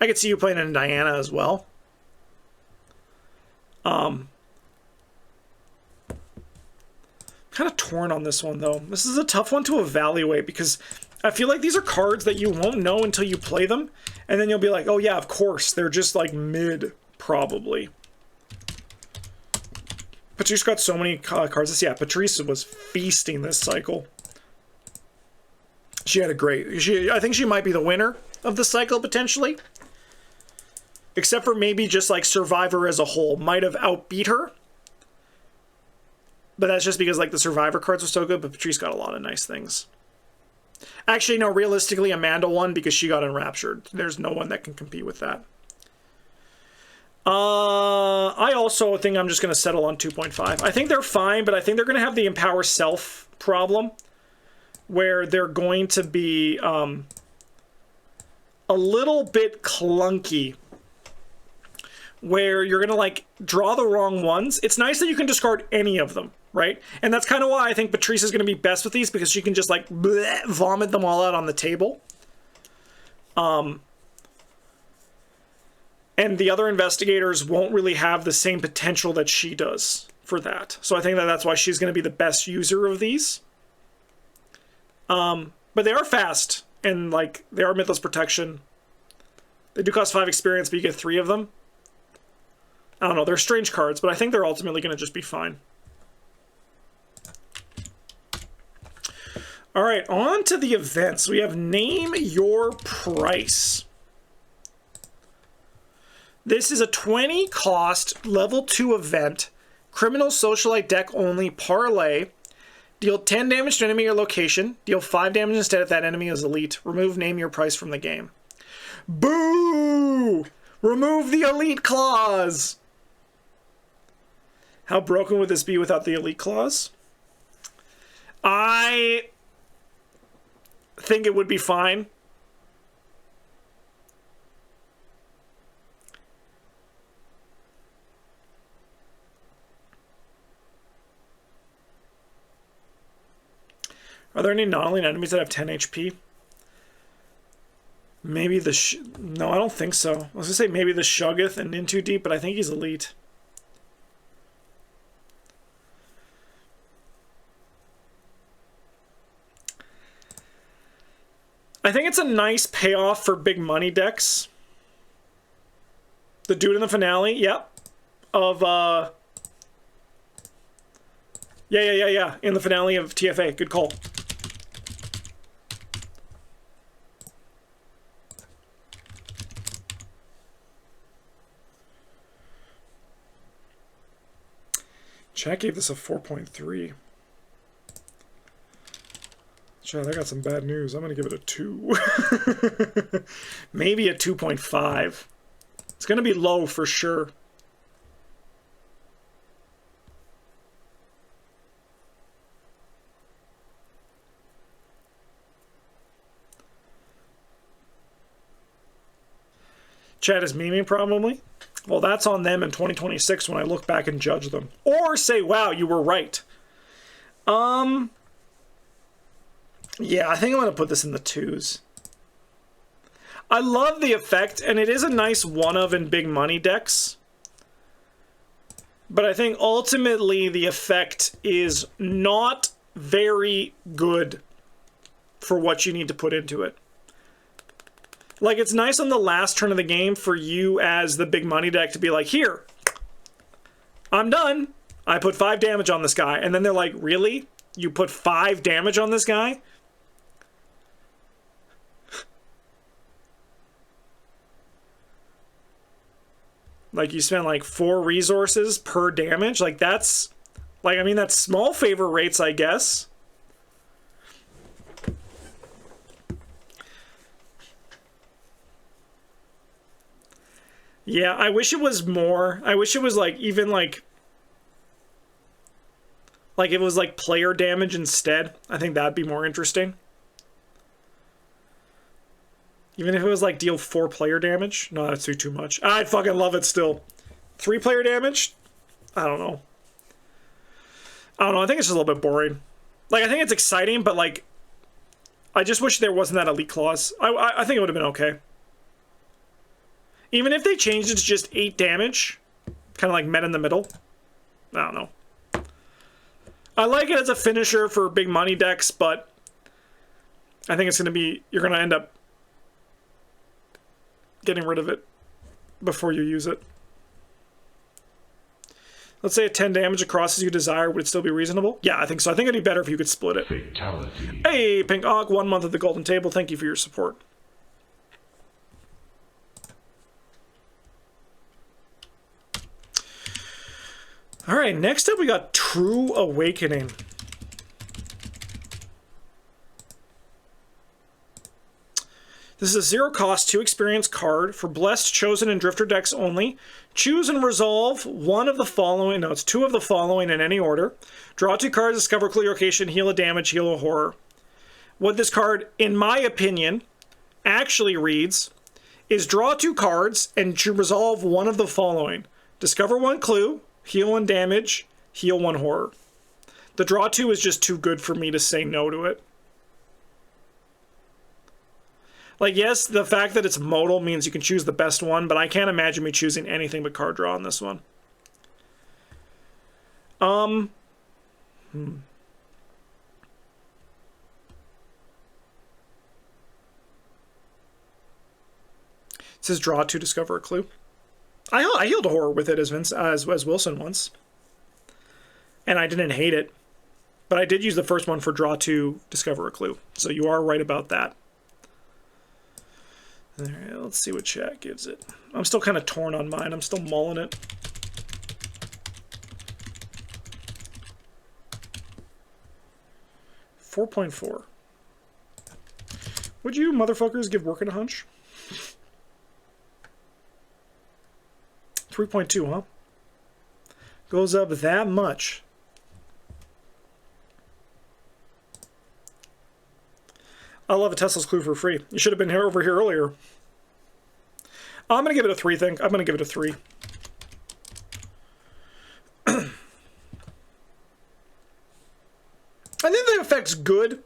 I could see you playing in Diana as well. Kind of torn on this one though. This is a tough one to evaluate because I feel like these are cards that you won't know until you play them, and then you'll be like, oh yeah, of course, they're just like mid, probably. Patrice got so many cards. Yeah, Patrice was feasting this cycle. She had a great... I think she might be the winner of the cycle, potentially. Except for maybe just like Survivor as a whole might have outbeat her. But that's just because like the Survivor cards were so good, but Patrice got a lot of nice things. Actually, no, realistically, Amanda won because she got enraptured. There's no one that can compete with that. I also think I'm just going to settle on 2.5. I think they're fine, but I think they're going to have the Empower Self problem, where they're going to be a little bit clunky, where you're going to like draw the wrong ones. It's nice that you can discard any of them, right? And that's kind of why I think Patrice is going to be best with these, because she can just like bleh, vomit them all out on the table. And the other investigators won't really have the same potential that she does for that. So I think that that's why she's going to be the best user of these. But they are fast, and like they are Mythos Protection. They do cost 5 experience, but you get 3 of them. I don't know, they're strange cards, but I think they're ultimately going to just be fine. All right, on to the events. We have Name Your Price. This is a 20 cost level 2 event, criminal socialite deck only parlay. Deal 10 damage to an enemy or location. Deal 5 damage instead if that enemy is elite. Remove name your price from the game. Boo! Remove the elite clause! How broken would this be without the elite clause? I think it would be fine. Are there any non-elite enemies that have 10 HP? Maybe the... No, I don't think so. I was going to say maybe the Shuggoth and In Too Deep, but I think he's elite. I think it's a nice payoff for big money decks. The dude in the finale, yep. Of, Yeah. In the finale of TFA. Good call. Chat gave this a 4.3. Chat, I got some bad news. I'm going to give it a 2. Maybe a 2.5. It's going to be low for sure. Chat is memeing probably. Well, that's on them in 2026 when I look back and judge them. Or say, wow, you were right. Yeah, I think I'm going to put this in the 2s. I love the effect, and it is a nice one-of in big money decks. But I think ultimately the effect is not very good for what you need to put into it. Like, it's nice on the last turn of the game for you as the big money deck to be like, here, I'm done. I put 5 damage on this guy. And then they're like, really? You put 5 damage on this guy? Like, you spend like 4 resources per damage? Like, that's, like, I mean, that's small favor rates, I guess. Yeah, I wish it was more. I wish it was like even like it was like player damage instead. I think that'd be more interesting. Even if it was like deal 4 player damage. No, that's too much. I'd fucking love it still. 3 player damage? I don't know. I think it's just a little bit boring. Like, I think it's exciting, but like I just wish there wasn't that elite clause. I think it would have been okay. Even if they changed it to just 8 damage, kind of like met in the middle. I don't know. I like it as a finisher for big money decks, but I think it's going to be, you're going to end up getting rid of it before you use it. Let's say a 10 damage across as you desire, would it still be reasonable? Yeah, I think so. I think it'd be better if you could split it. Fatality. Hey, Pink Hawk, 1 month at the Golden Table. Thank you for your support. All right, next up we got True Awakening. This is a 0 cost 2 experience card for Blessed, Chosen, and Drifter decks only. Choose and resolve one of the following. No, it's 2 of the following in any order. Draw 2 cards, discover clue location, heal a damage, heal a horror. What this card, in my opinion, actually reads is draw 2 cards and resolve one of the following. Discover 1 clue, heal 1 damage, heal 1 horror. The draw 2 is just too good for me to say no to it. Like, yes, the fact that it's modal means you can choose the best one, but I can't imagine me choosing anything but card draw on this one. It says draw 2, discover a clue. I healed a horror with it as Wilson once. And I didn't hate it. But I did use the first one for draw 2, discover a clue. So you are right about that. Alright, let's see what chat gives it. I'm still kind of torn on mine. I'm still mulling it. 4.4. Would you motherfuckers give working a hunch? 3.2, huh? Goes up that much. I love a Tesla's clue for free. You should have been here over here earlier. I'm going to give it a 3 thing. I'm going to give it a 3. I think the effect's good,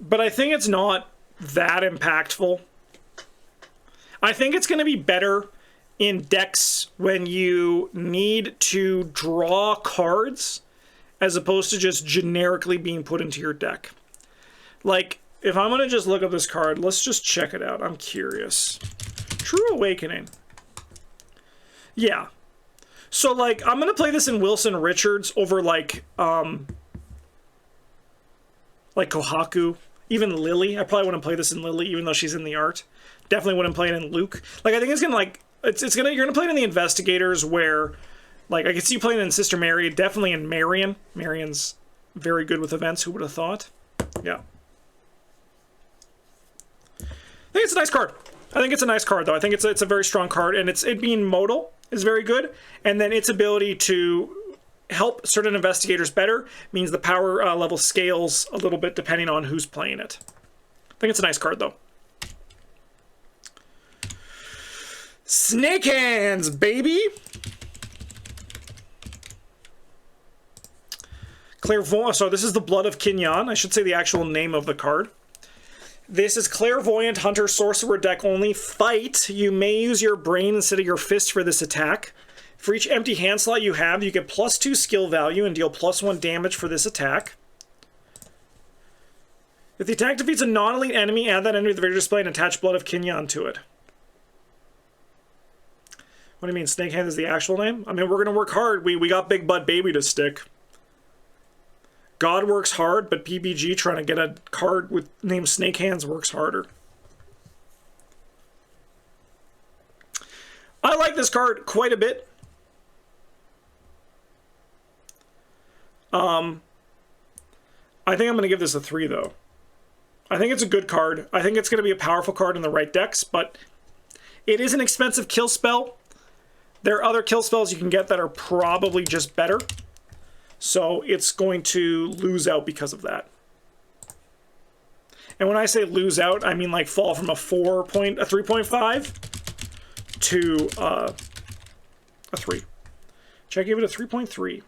but I think it's not that impactful. I think it's going to be better in decks when you need to draw cards as opposed to just generically being put into your deck. Like, if I'm going to just look up this card, let's just check it out. I'm curious. True Awakening. Yeah. So, like, I'm going to play this in Wilson Richards over, like Kohaku. Even Lily. I probably wouldn't play this in Lily, even though she's in the art. Definitely wouldn't play it in Luke. Like, I think it's going to, like, you're going to play it in the Investigators where, like, I can see you playing it in Sister Mary. Definitely in Marion. Marion's very good with events. Who would have thought? Yeah. I think it's a nice card. I think it's a nice card, though. I think it's a very strong card, and it being modal is very good, and then its ability to help certain investigators better means the power level scales a little bit depending on who's playing it. I think it's a nice card, though. Snake Hands, baby! Clairvoyant. So this is the Blood of Kinyan. I should say the actual name of the card. This is Clairvoyant Hunter Sorcerer deck only. Fight. You may use your brain instead of your fist for this attack. For each empty hand slot you have, you get +2 skill value and deal +1 damage for this attack. If the attack defeats a non-elite enemy, add that enemy to the victory display and attach Blood of Kinyan to it. What do you mean, Snake Hands is the actual name? I mean, we're going to work hard. We got Big Butt Baby to stick. God works hard, but PBG trying to get a card with named Snake Hands works harder. I like this card quite a bit. I think I'm going to give this a 3, though. I think it's a good card. I think it's going to be a powerful card in the right decks, but it is an expensive kill spell. There are other kill spells you can get that are probably just better. So it's going to lose out because of that. And when I say lose out, I mean like fall from a 3.5 to a 3. Should I give it a 3.3?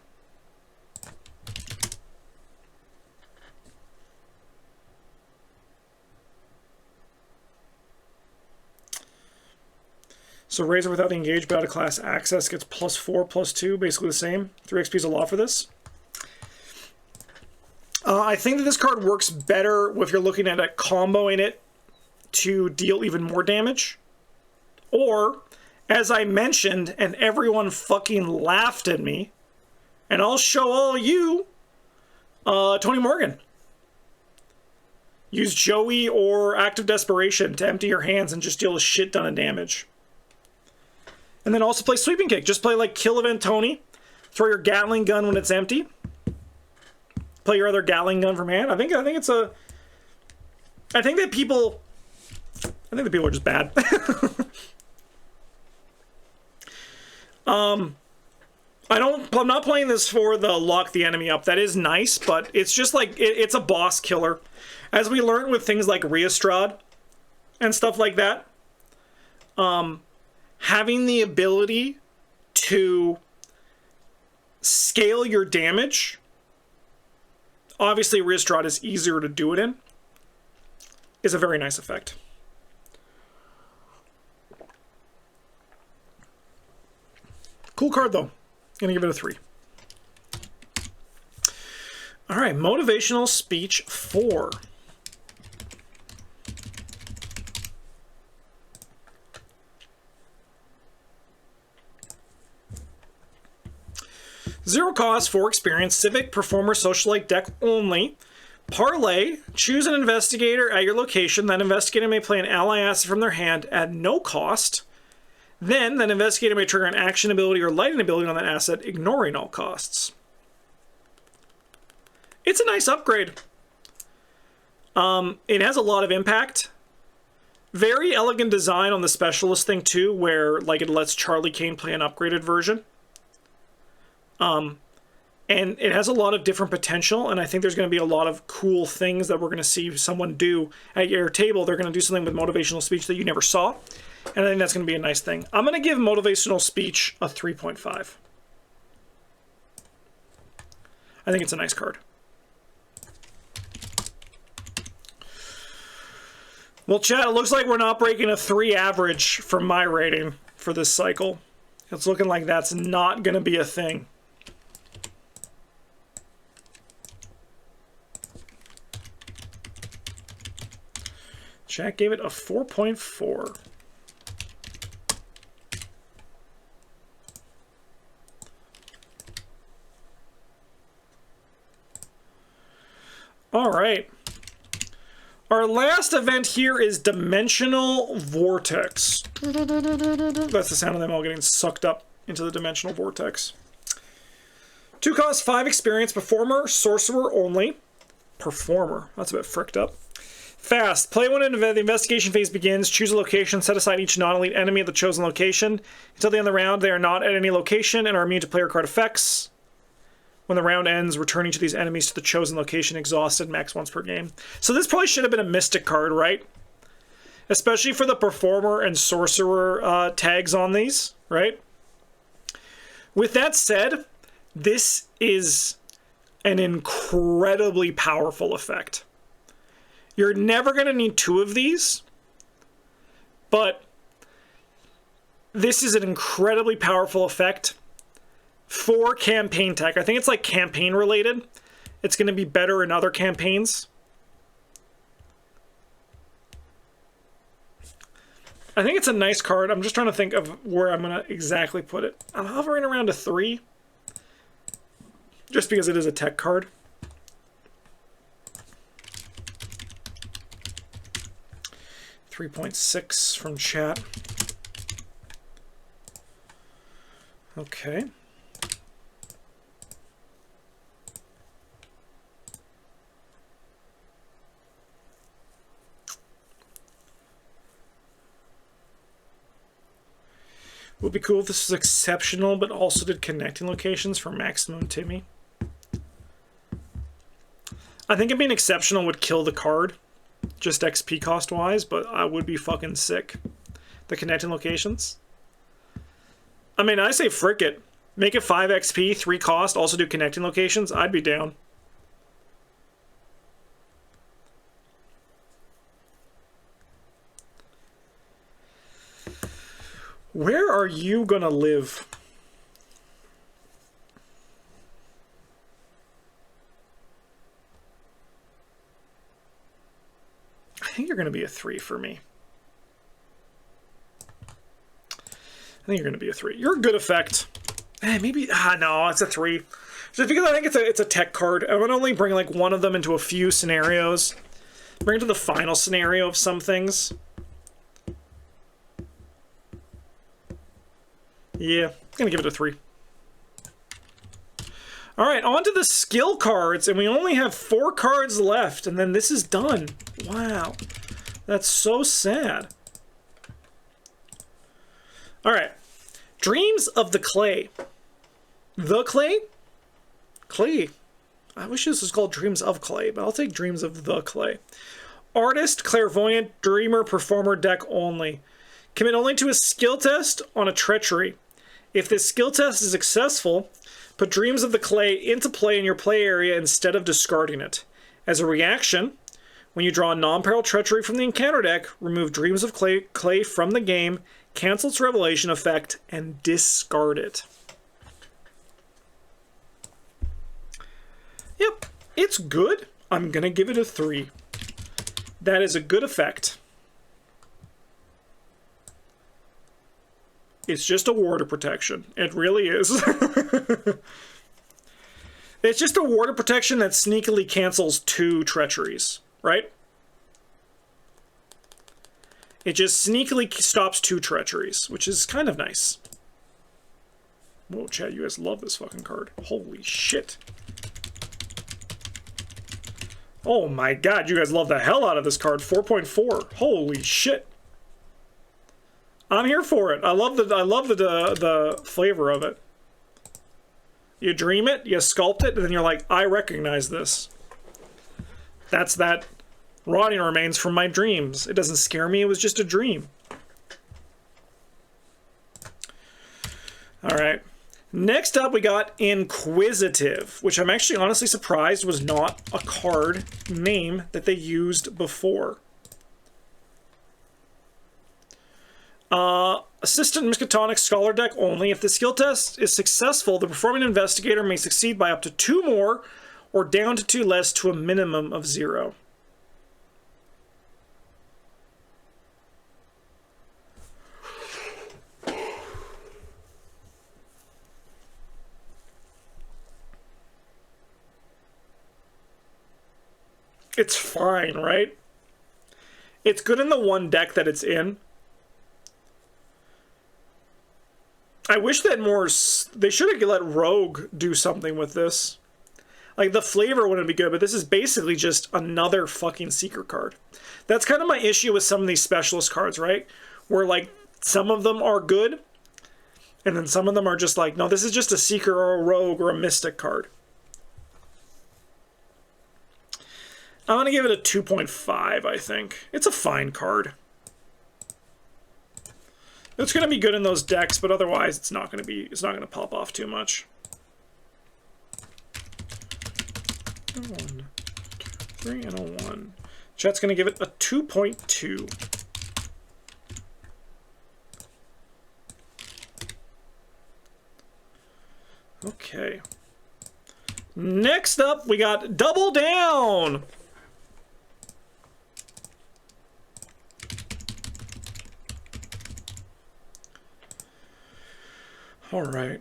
So Razor without the engage but out of class access gets +4, +2, basically the same. 3 XP is a lot for this. I think that this card works better if you're looking at a comboing it to deal even more damage. Or, as I mentioned, and everyone fucking laughed at me, and I'll show all you, Tony Morgan. Use Joey or Act of Desperation to empty your hands and just deal a shit ton of damage. And then also play Sweeping Kick. Just play like Kill Event Tony. Throw your Gatling gun when it's empty. Play your other Gatling gun from hand. I think it's a. I think that people are just bad. I'm not playing this for the lock the enemy up. That is nice, but it's just like it's a boss killer. As we learned with things like Reestrad and stuff like that, having the ability to scale your damage. Obviously, Reestrad is easier to do it in. Is a very nice effect. Cool card, though. Gonna give it a 3. All right, Motivational Speech 4. Zero cost, 4 experience, Civic, Performer, Socialite deck only. Parlay, choose an investigator at your location. That investigator may play an ally asset from their hand at no cost. Then, that investigator may trigger an action ability or lighting ability on that asset, ignoring all costs. It's a nice upgrade. It has a lot of impact. Very elegant design on the specialist thing too, where like it lets Charlie Kane play an upgraded version. And it has a lot of different potential, and I think there's going to be a lot of cool things that we're going to see someone do at your table. They're going to do something with motivational speech that you never saw, and I think that's going to be a nice thing. I'm going to give motivational speech a 3.5. I think it's a nice card. Well, chat, it looks like we're not breaking a 3 average for my rating for this cycle. It's looking like that's not going to be a thing. Jack gave it a 4.4. All right. Our last event here is Dimensional Vortex. That's the sound of them all getting sucked up into the Dimensional Vortex. 2 cost, 5 experience, performer, sorcerer only. Performer, that's a bit fricked up. Fast. Play when the investigation phase begins. Choose a location. Set aside each non-elite enemy at the chosen location. Until the end of the round, they are not at any location and are immune to player card effects. When the round ends, return each of these enemies to the chosen location exhausted, max once per game. So this probably should have been a Mystic card, right? Especially for the Performer and Sorcerer tags on these, right? With that said, this is an incredibly powerful effect. You're never going to need 2 of these, but this is an incredibly powerful effect for campaign tech. I think it's like campaign related. It's going to be better in other campaigns. I think it's a nice card. I'm just trying to think of where I'm going to exactly put it. I'm hovering around a 3, just because it is a tech card. 3.6 from chat. Okay. Would be cool if this was exceptional, but also did connecting locations for maximum Timmy. I think it being exceptional would kill the card, just XP cost wise, but I would be fucking sick. The connecting locations. I mean, I say frick it. Make it 5 XP, 3 cost, also do connecting locations. I'd be down. Where are you gonna live? I think you're gonna be a 3 for me. I think you're gonna be a 3. You're a good effect. Maybe no, it's a 3. Just because I think it's a tech card. I would only bring like one of them into a few scenarios. Bring it to the final scenario of some things. Yeah, I'm gonna give it a 3. All right, on to the skill cards, and we only have 4 cards left, and then this is done. Wow, that's so sad. All right, Dreams of the Clay. The Clay? Clay. I wish this was called Dreams of Clay, but I'll take Dreams of the Clay. Artist, Clairvoyant, Dreamer, Performer deck only. Commit only to a skill test on a Treachery. If this skill test is successful, put Dreams of the Clay into play in your play area instead of discarding it. As a reaction, when you draw a non-peril Treachery from the encounter deck, remove Dreams of Clay from the game, cancel its revelation effect, and discard it. Yep, it's good. I'm going to give it a 3. That is a good effect. It's just a ward of protection. It really is. It's just a ward of protection that sneakily cancels 2 treacheries, right? It just sneakily stops 2 treacheries, which is kind of nice. Whoa, Chad, you guys love this fucking card. Holy shit. Oh my god, you guys love the hell out of this card. 4.4. Holy shit. I'm here for it. I love the flavor of it. You dream it, you sculpt it, and then you're like, I recognize this. That's that rotting remains from my dreams. It doesn't scare me, it was just a dream. Alright. Next up, we got Inquisitive, which I'm actually honestly surprised was not a card name that they used before. Assistant Miskatonic Scholar deck only. If the skill test is successful, the performing investigator may succeed by up to 2 more or down to 2 less to a minimum of 0. It's fine, right? It's good in the one deck that it's in. I wish that more... They should have let Rogue do something with this. Like, the flavor wouldn't be good, but this is basically just another fucking Seeker card. That's kind of my issue with some of these specialist cards, right? Where, like, some of them are good, and then some of them are just like, no, this is just a Seeker or a Rogue or a Mystic card. I'm going to give it a 2.5, I think. It's a fine card. It's going to be good in those decks, but otherwise it's not going to pop off too much. 1, 2, 3, and a 1. Chat's going to give it a 2.2. Okay. Next up, we got Double Down. All right.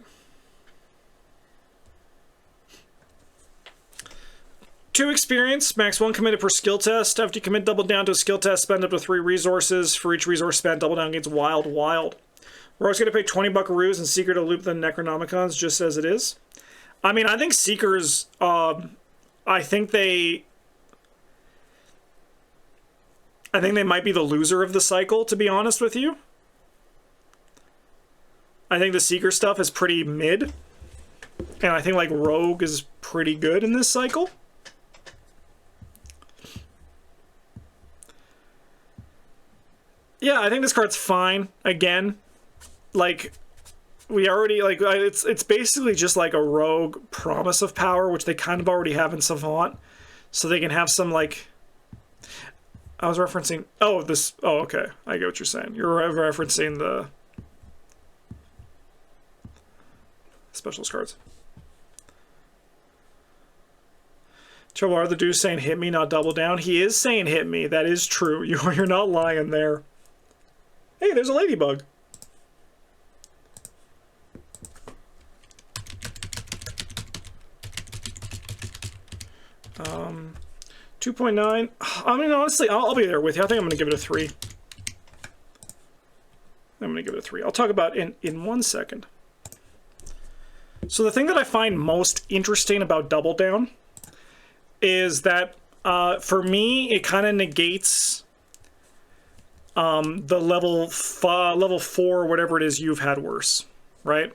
2 experience, max 1 committed per skill test. After you commit Double Down to a skill test, spend up to 3 resources. For each resource spent, Double Down gains Wild. We're always going to pay 20 buckaroos and Seeker to loop the Necronomicons just as it is. I mean, I think Seekers, I think they might be the loser of the cycle, to be honest with you. I think the Seeker stuff is pretty mid. And I think, like, Rogue is pretty good in this cycle. Yeah, I think this card's fine. Again, like, we already, like, it's basically just like a Rogue Promise of Power, which they kind of already have in Savant. So they can have some, like... I was referencing... Oh, this... Oh, okay. I get what you're saying. You're referencing the... specialist cards. Trouble are the dude's saying hit me, not Double Down. He is saying hit me. That is true. You're not lying there. Hey, there's a ladybug. Um, 2.9. I mean, honestly, I'll be there with you. I think I'm going to give it a 3. I'm going to give it a 3. I'll talk about it in 1 second. So the thing that I find most interesting about Double Down is that, for me, it kind of negates the level 4, whatever it is you've had worse, right?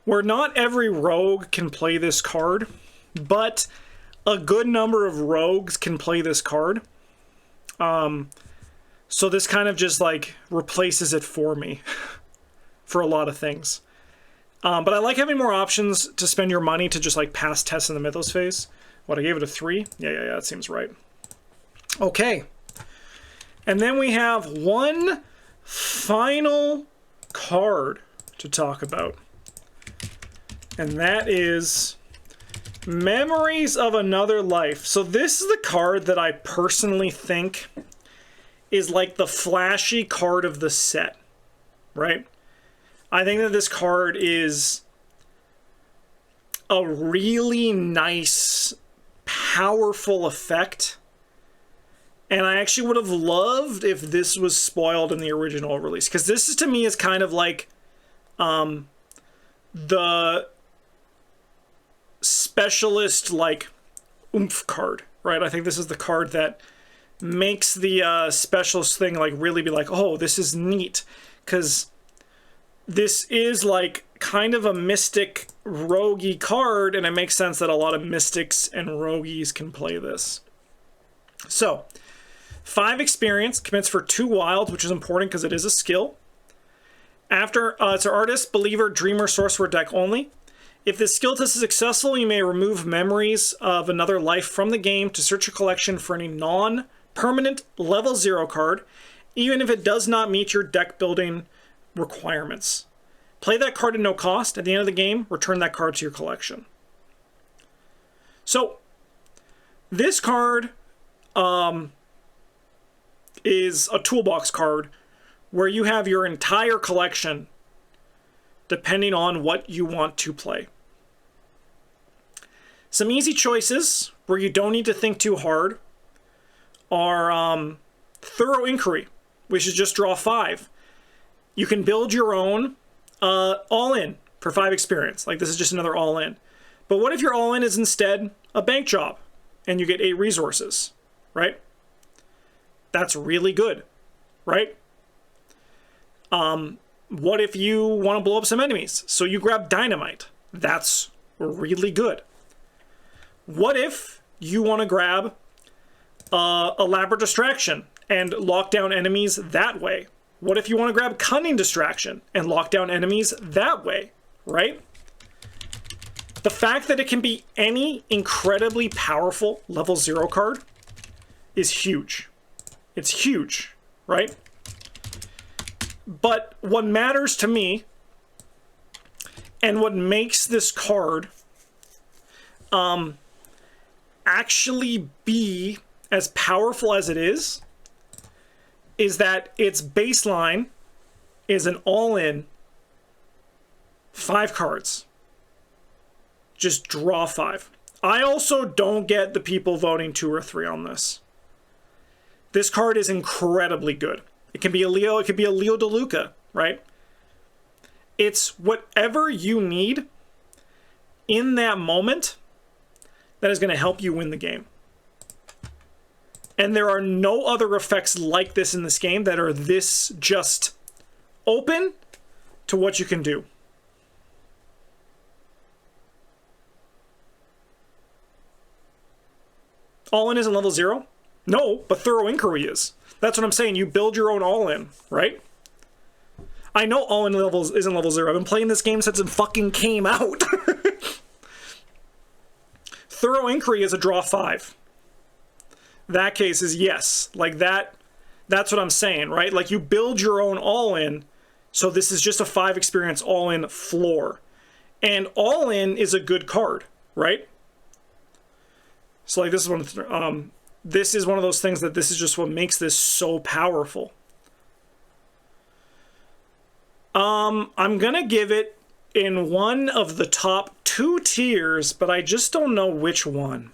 Where not every rogue can play this card, but a good number of rogues can play this card. So this kind of just, like, replaces it for me for a lot of things. But I like having more options to spend your money to just, like, pass tests in the Mythos phase. What, I gave it a 3? Yeah, that seems right. Okay. And then we have one final card to talk about. And that is Memories of Another Life. So this is the card that I personally think is like the flashy card of the set, right? I think that this card is a really nice, powerful effect. And I actually would have loved if this was spoiled in the original release. Because this, to me, is kind of like the specialist, like, oomph card, right? I think this is the card that makes the specialist thing like really be like, oh, this is neat, because this is like kind of a mystic roguey card, and it makes sense that a lot of mystics and roguies can play this. So 5 experience, commits for 2 wild, which is important because it is a skill. After it's an artist, believer, dreamer, sorcerer deck only. If this skill test is successful, you may remove memories of another life from the game to search your collection for any non-permanent level 0 card, even if it does not meet your deck building requirements. Play that card at no cost. At the end of the game, return that card to your collection. So, this card is a toolbox card where you have your entire collection depending on what you want to play. Some easy choices where you don't need to think too hard are Thorough Inquiry, which is just draw 5. You can build your own all-in for 5 experience. Like, this is just another all-in. But what if your all-in is instead a bank job and you get 8 resources, right? That's really good, right? What if you want to blow up some enemies? So you grab dynamite. That's really good. What if you want to grab elaborate distraction and lock down enemies that way? What if you want to grab cunning distraction and lock down enemies that way, right? The fact that it can be any incredibly powerful level 0 card is huge. It's huge, right? But what matters to me, and what makes this card actually be as powerful as it is that its baseline is an all-in 5 cards. Just draw 5. I also don't get the people voting 2 or 3 on this. This card is incredibly good. It can be a Leo, it could be a Leo DeLuca, right? It's whatever you need in that moment that is going to help you win the game. And there are no other effects like this in this game that are this just open to what you can do. All-in isn't level 0? No, but Thorough Inquiry is. That's what I'm saying. You build your own all-in, right? I know all-in levels isn't level 0. I've been playing this game since it fucking came out. Thorough Inquiry is a draw 5. That case is yes. Like that, that's what I'm saying, right? Like you build your own all-in, so this is just a 5 experience all-in floor. And all-in is a good card, right? So like this is one of the, this is one of those things that this is just what makes this so powerful. I'm gonna give it in one of the top 2 tiers, but I just don't know which one.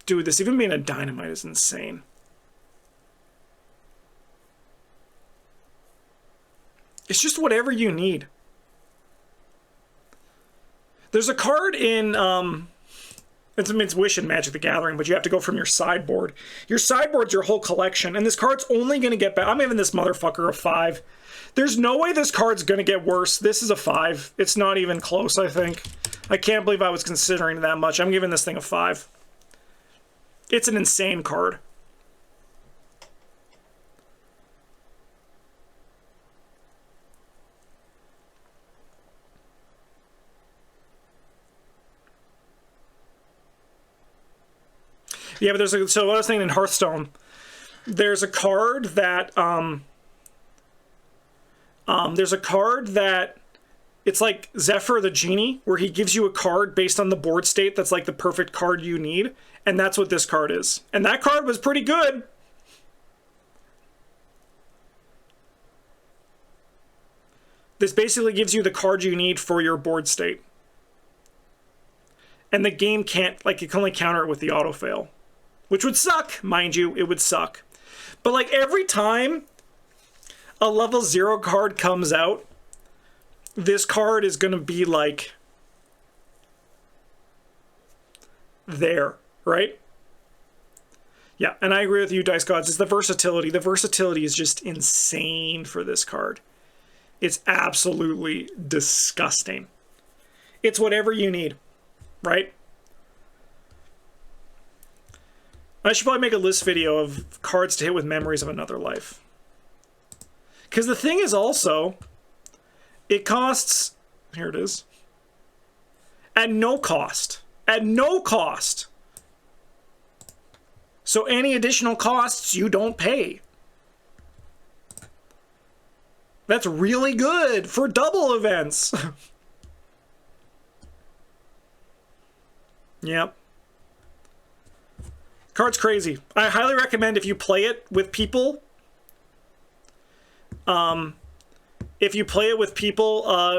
Dude, this even being a dynamite is insane. It's just whatever you need. There's a card in, it's Wish and Magic the Gathering, but you have to go from your sideboard. Your sideboard's your whole collection, and this card's only going to get better. I'm giving this motherfucker a 5. There's no way this card's going to get worse. This is a 5. It's not even close, I think. I can't believe I was considering that much. I'm giving this thing a 5. It's an insane card. Yeah, but there's a, so what I was saying in Hearthstone, there's a card that it's like Zephyr the Genie, where he gives you a card based on the board state that's like the perfect card you need, and that's what this card is. And that card was pretty good. This basically gives you the card you need for your board state. And the game can't, like, it can only counter it with the auto-fail. Which would suck, mind you, it would suck. But, like, every time a level 0 card comes out, this card is going to be, like, there, right? Yeah, and I agree with you, Dice Gods. It's the versatility. The versatility is just insane for this card. It's absolutely disgusting. It's whatever you need, right? I should probably make a list video of cards to hit with Memories of Another Life. Because the thing is also, it costs, here it is, at no cost. At no cost. So any additional costs you don't pay. That's really good for double events. Yep. Card's crazy. I highly recommend if you play it with people.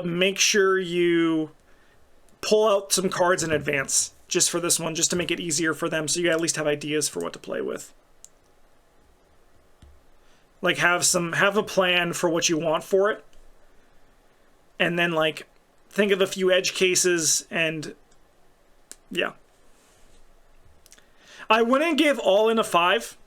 Make sure you pull out some cards in advance just for this one, just to make it easier for them, so you at least have ideas for what to play with. Like have a plan for what you want for it, and then like think of a few edge cases, and yeah. I wouldn't give All In a 5,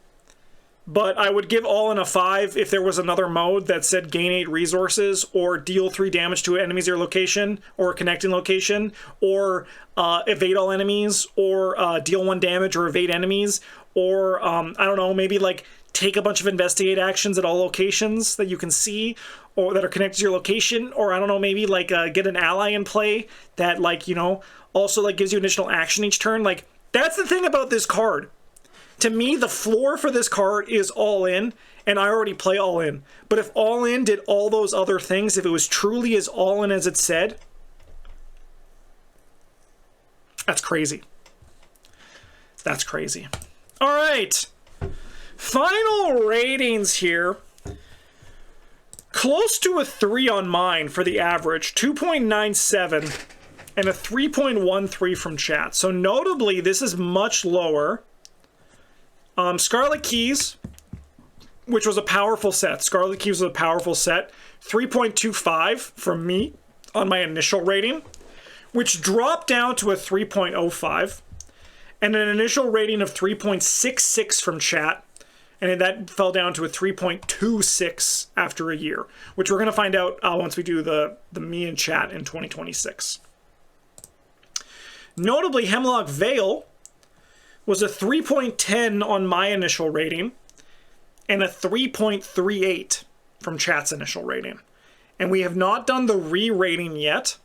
but I would give All In a 5 if there was another mode that said gain 8 resources, or deal 3 damage to enemies or location, or connecting location, or evade all enemies, or deal 1 damage or evade enemies, or I don't know, maybe like take a bunch of investigate actions at all locations that you can see, or that are connected to your location, or I don't know, maybe like get an ally in play that, like, you know, also like gives you additional action each turn. Like, that's the thing about this card. To me, the floor for this card is All In, and I already play All In. But if All In did all those other things, if it was truly as All In as it said, that's crazy. That's crazy. All right. Final ratings here. Close to a 3 on mine for the average, 2.97, and a 3.13 from chat. So notably, this is much lower. Scarlet Keys, which was a powerful set. Scarlet Keys was a powerful set. 3.25 from me on my initial rating, which dropped down to a 3.05, and an initial rating of 3.66 from chat, and that fell down to a 3.26 after a year, which we're going to find out once we do the me and chat in 2026. Notably, Hemlock Vale was a 3.10 on my initial rating, and a 3.38 from chat's initial rating. And we have not done the re-rating yet,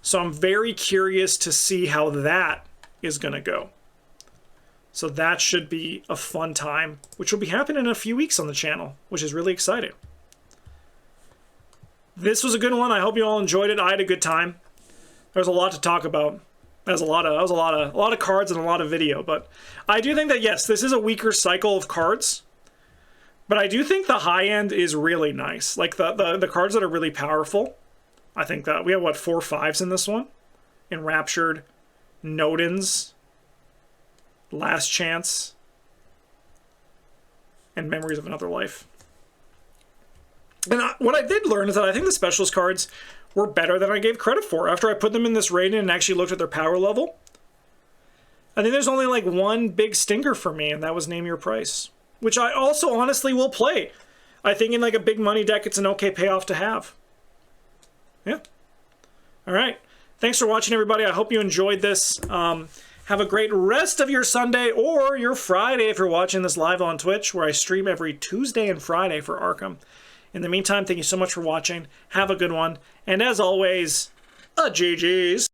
so I'm very curious to see how that is going to go. So that should be a fun time, which will be happening in a few weeks on the channel, which is really exciting. This was a good one. I hope you all enjoyed it. I had a good time. There's a lot to talk about. That was a lot of cards and a lot of video, but I do think that, yes, this is a weaker cycle of cards, but I do think the high end is really nice. Like the cards that are really powerful. I think that we have, what, 4 5s in this one? Enraptured, Nodens, Last Chance, and Memories of Another Life. And what I did learn is that I think the specialist cards were better than I gave credit for. After I put them in this rating and actually looked at their power level, I think there's only like one big stinker for me, and that was Name Your Price, which I also honestly will play. I think in like a big money deck, it's an okay payoff to have. Yeah. All right. Thanks for watching, everybody. I hope you enjoyed this. Have a great rest of your Sunday or your Friday if you're watching this live on Twitch, where I stream every Tuesday and Friday for ARKHAM. In the meantime, thank you so much for watching. Have a good one. And as always, GG's.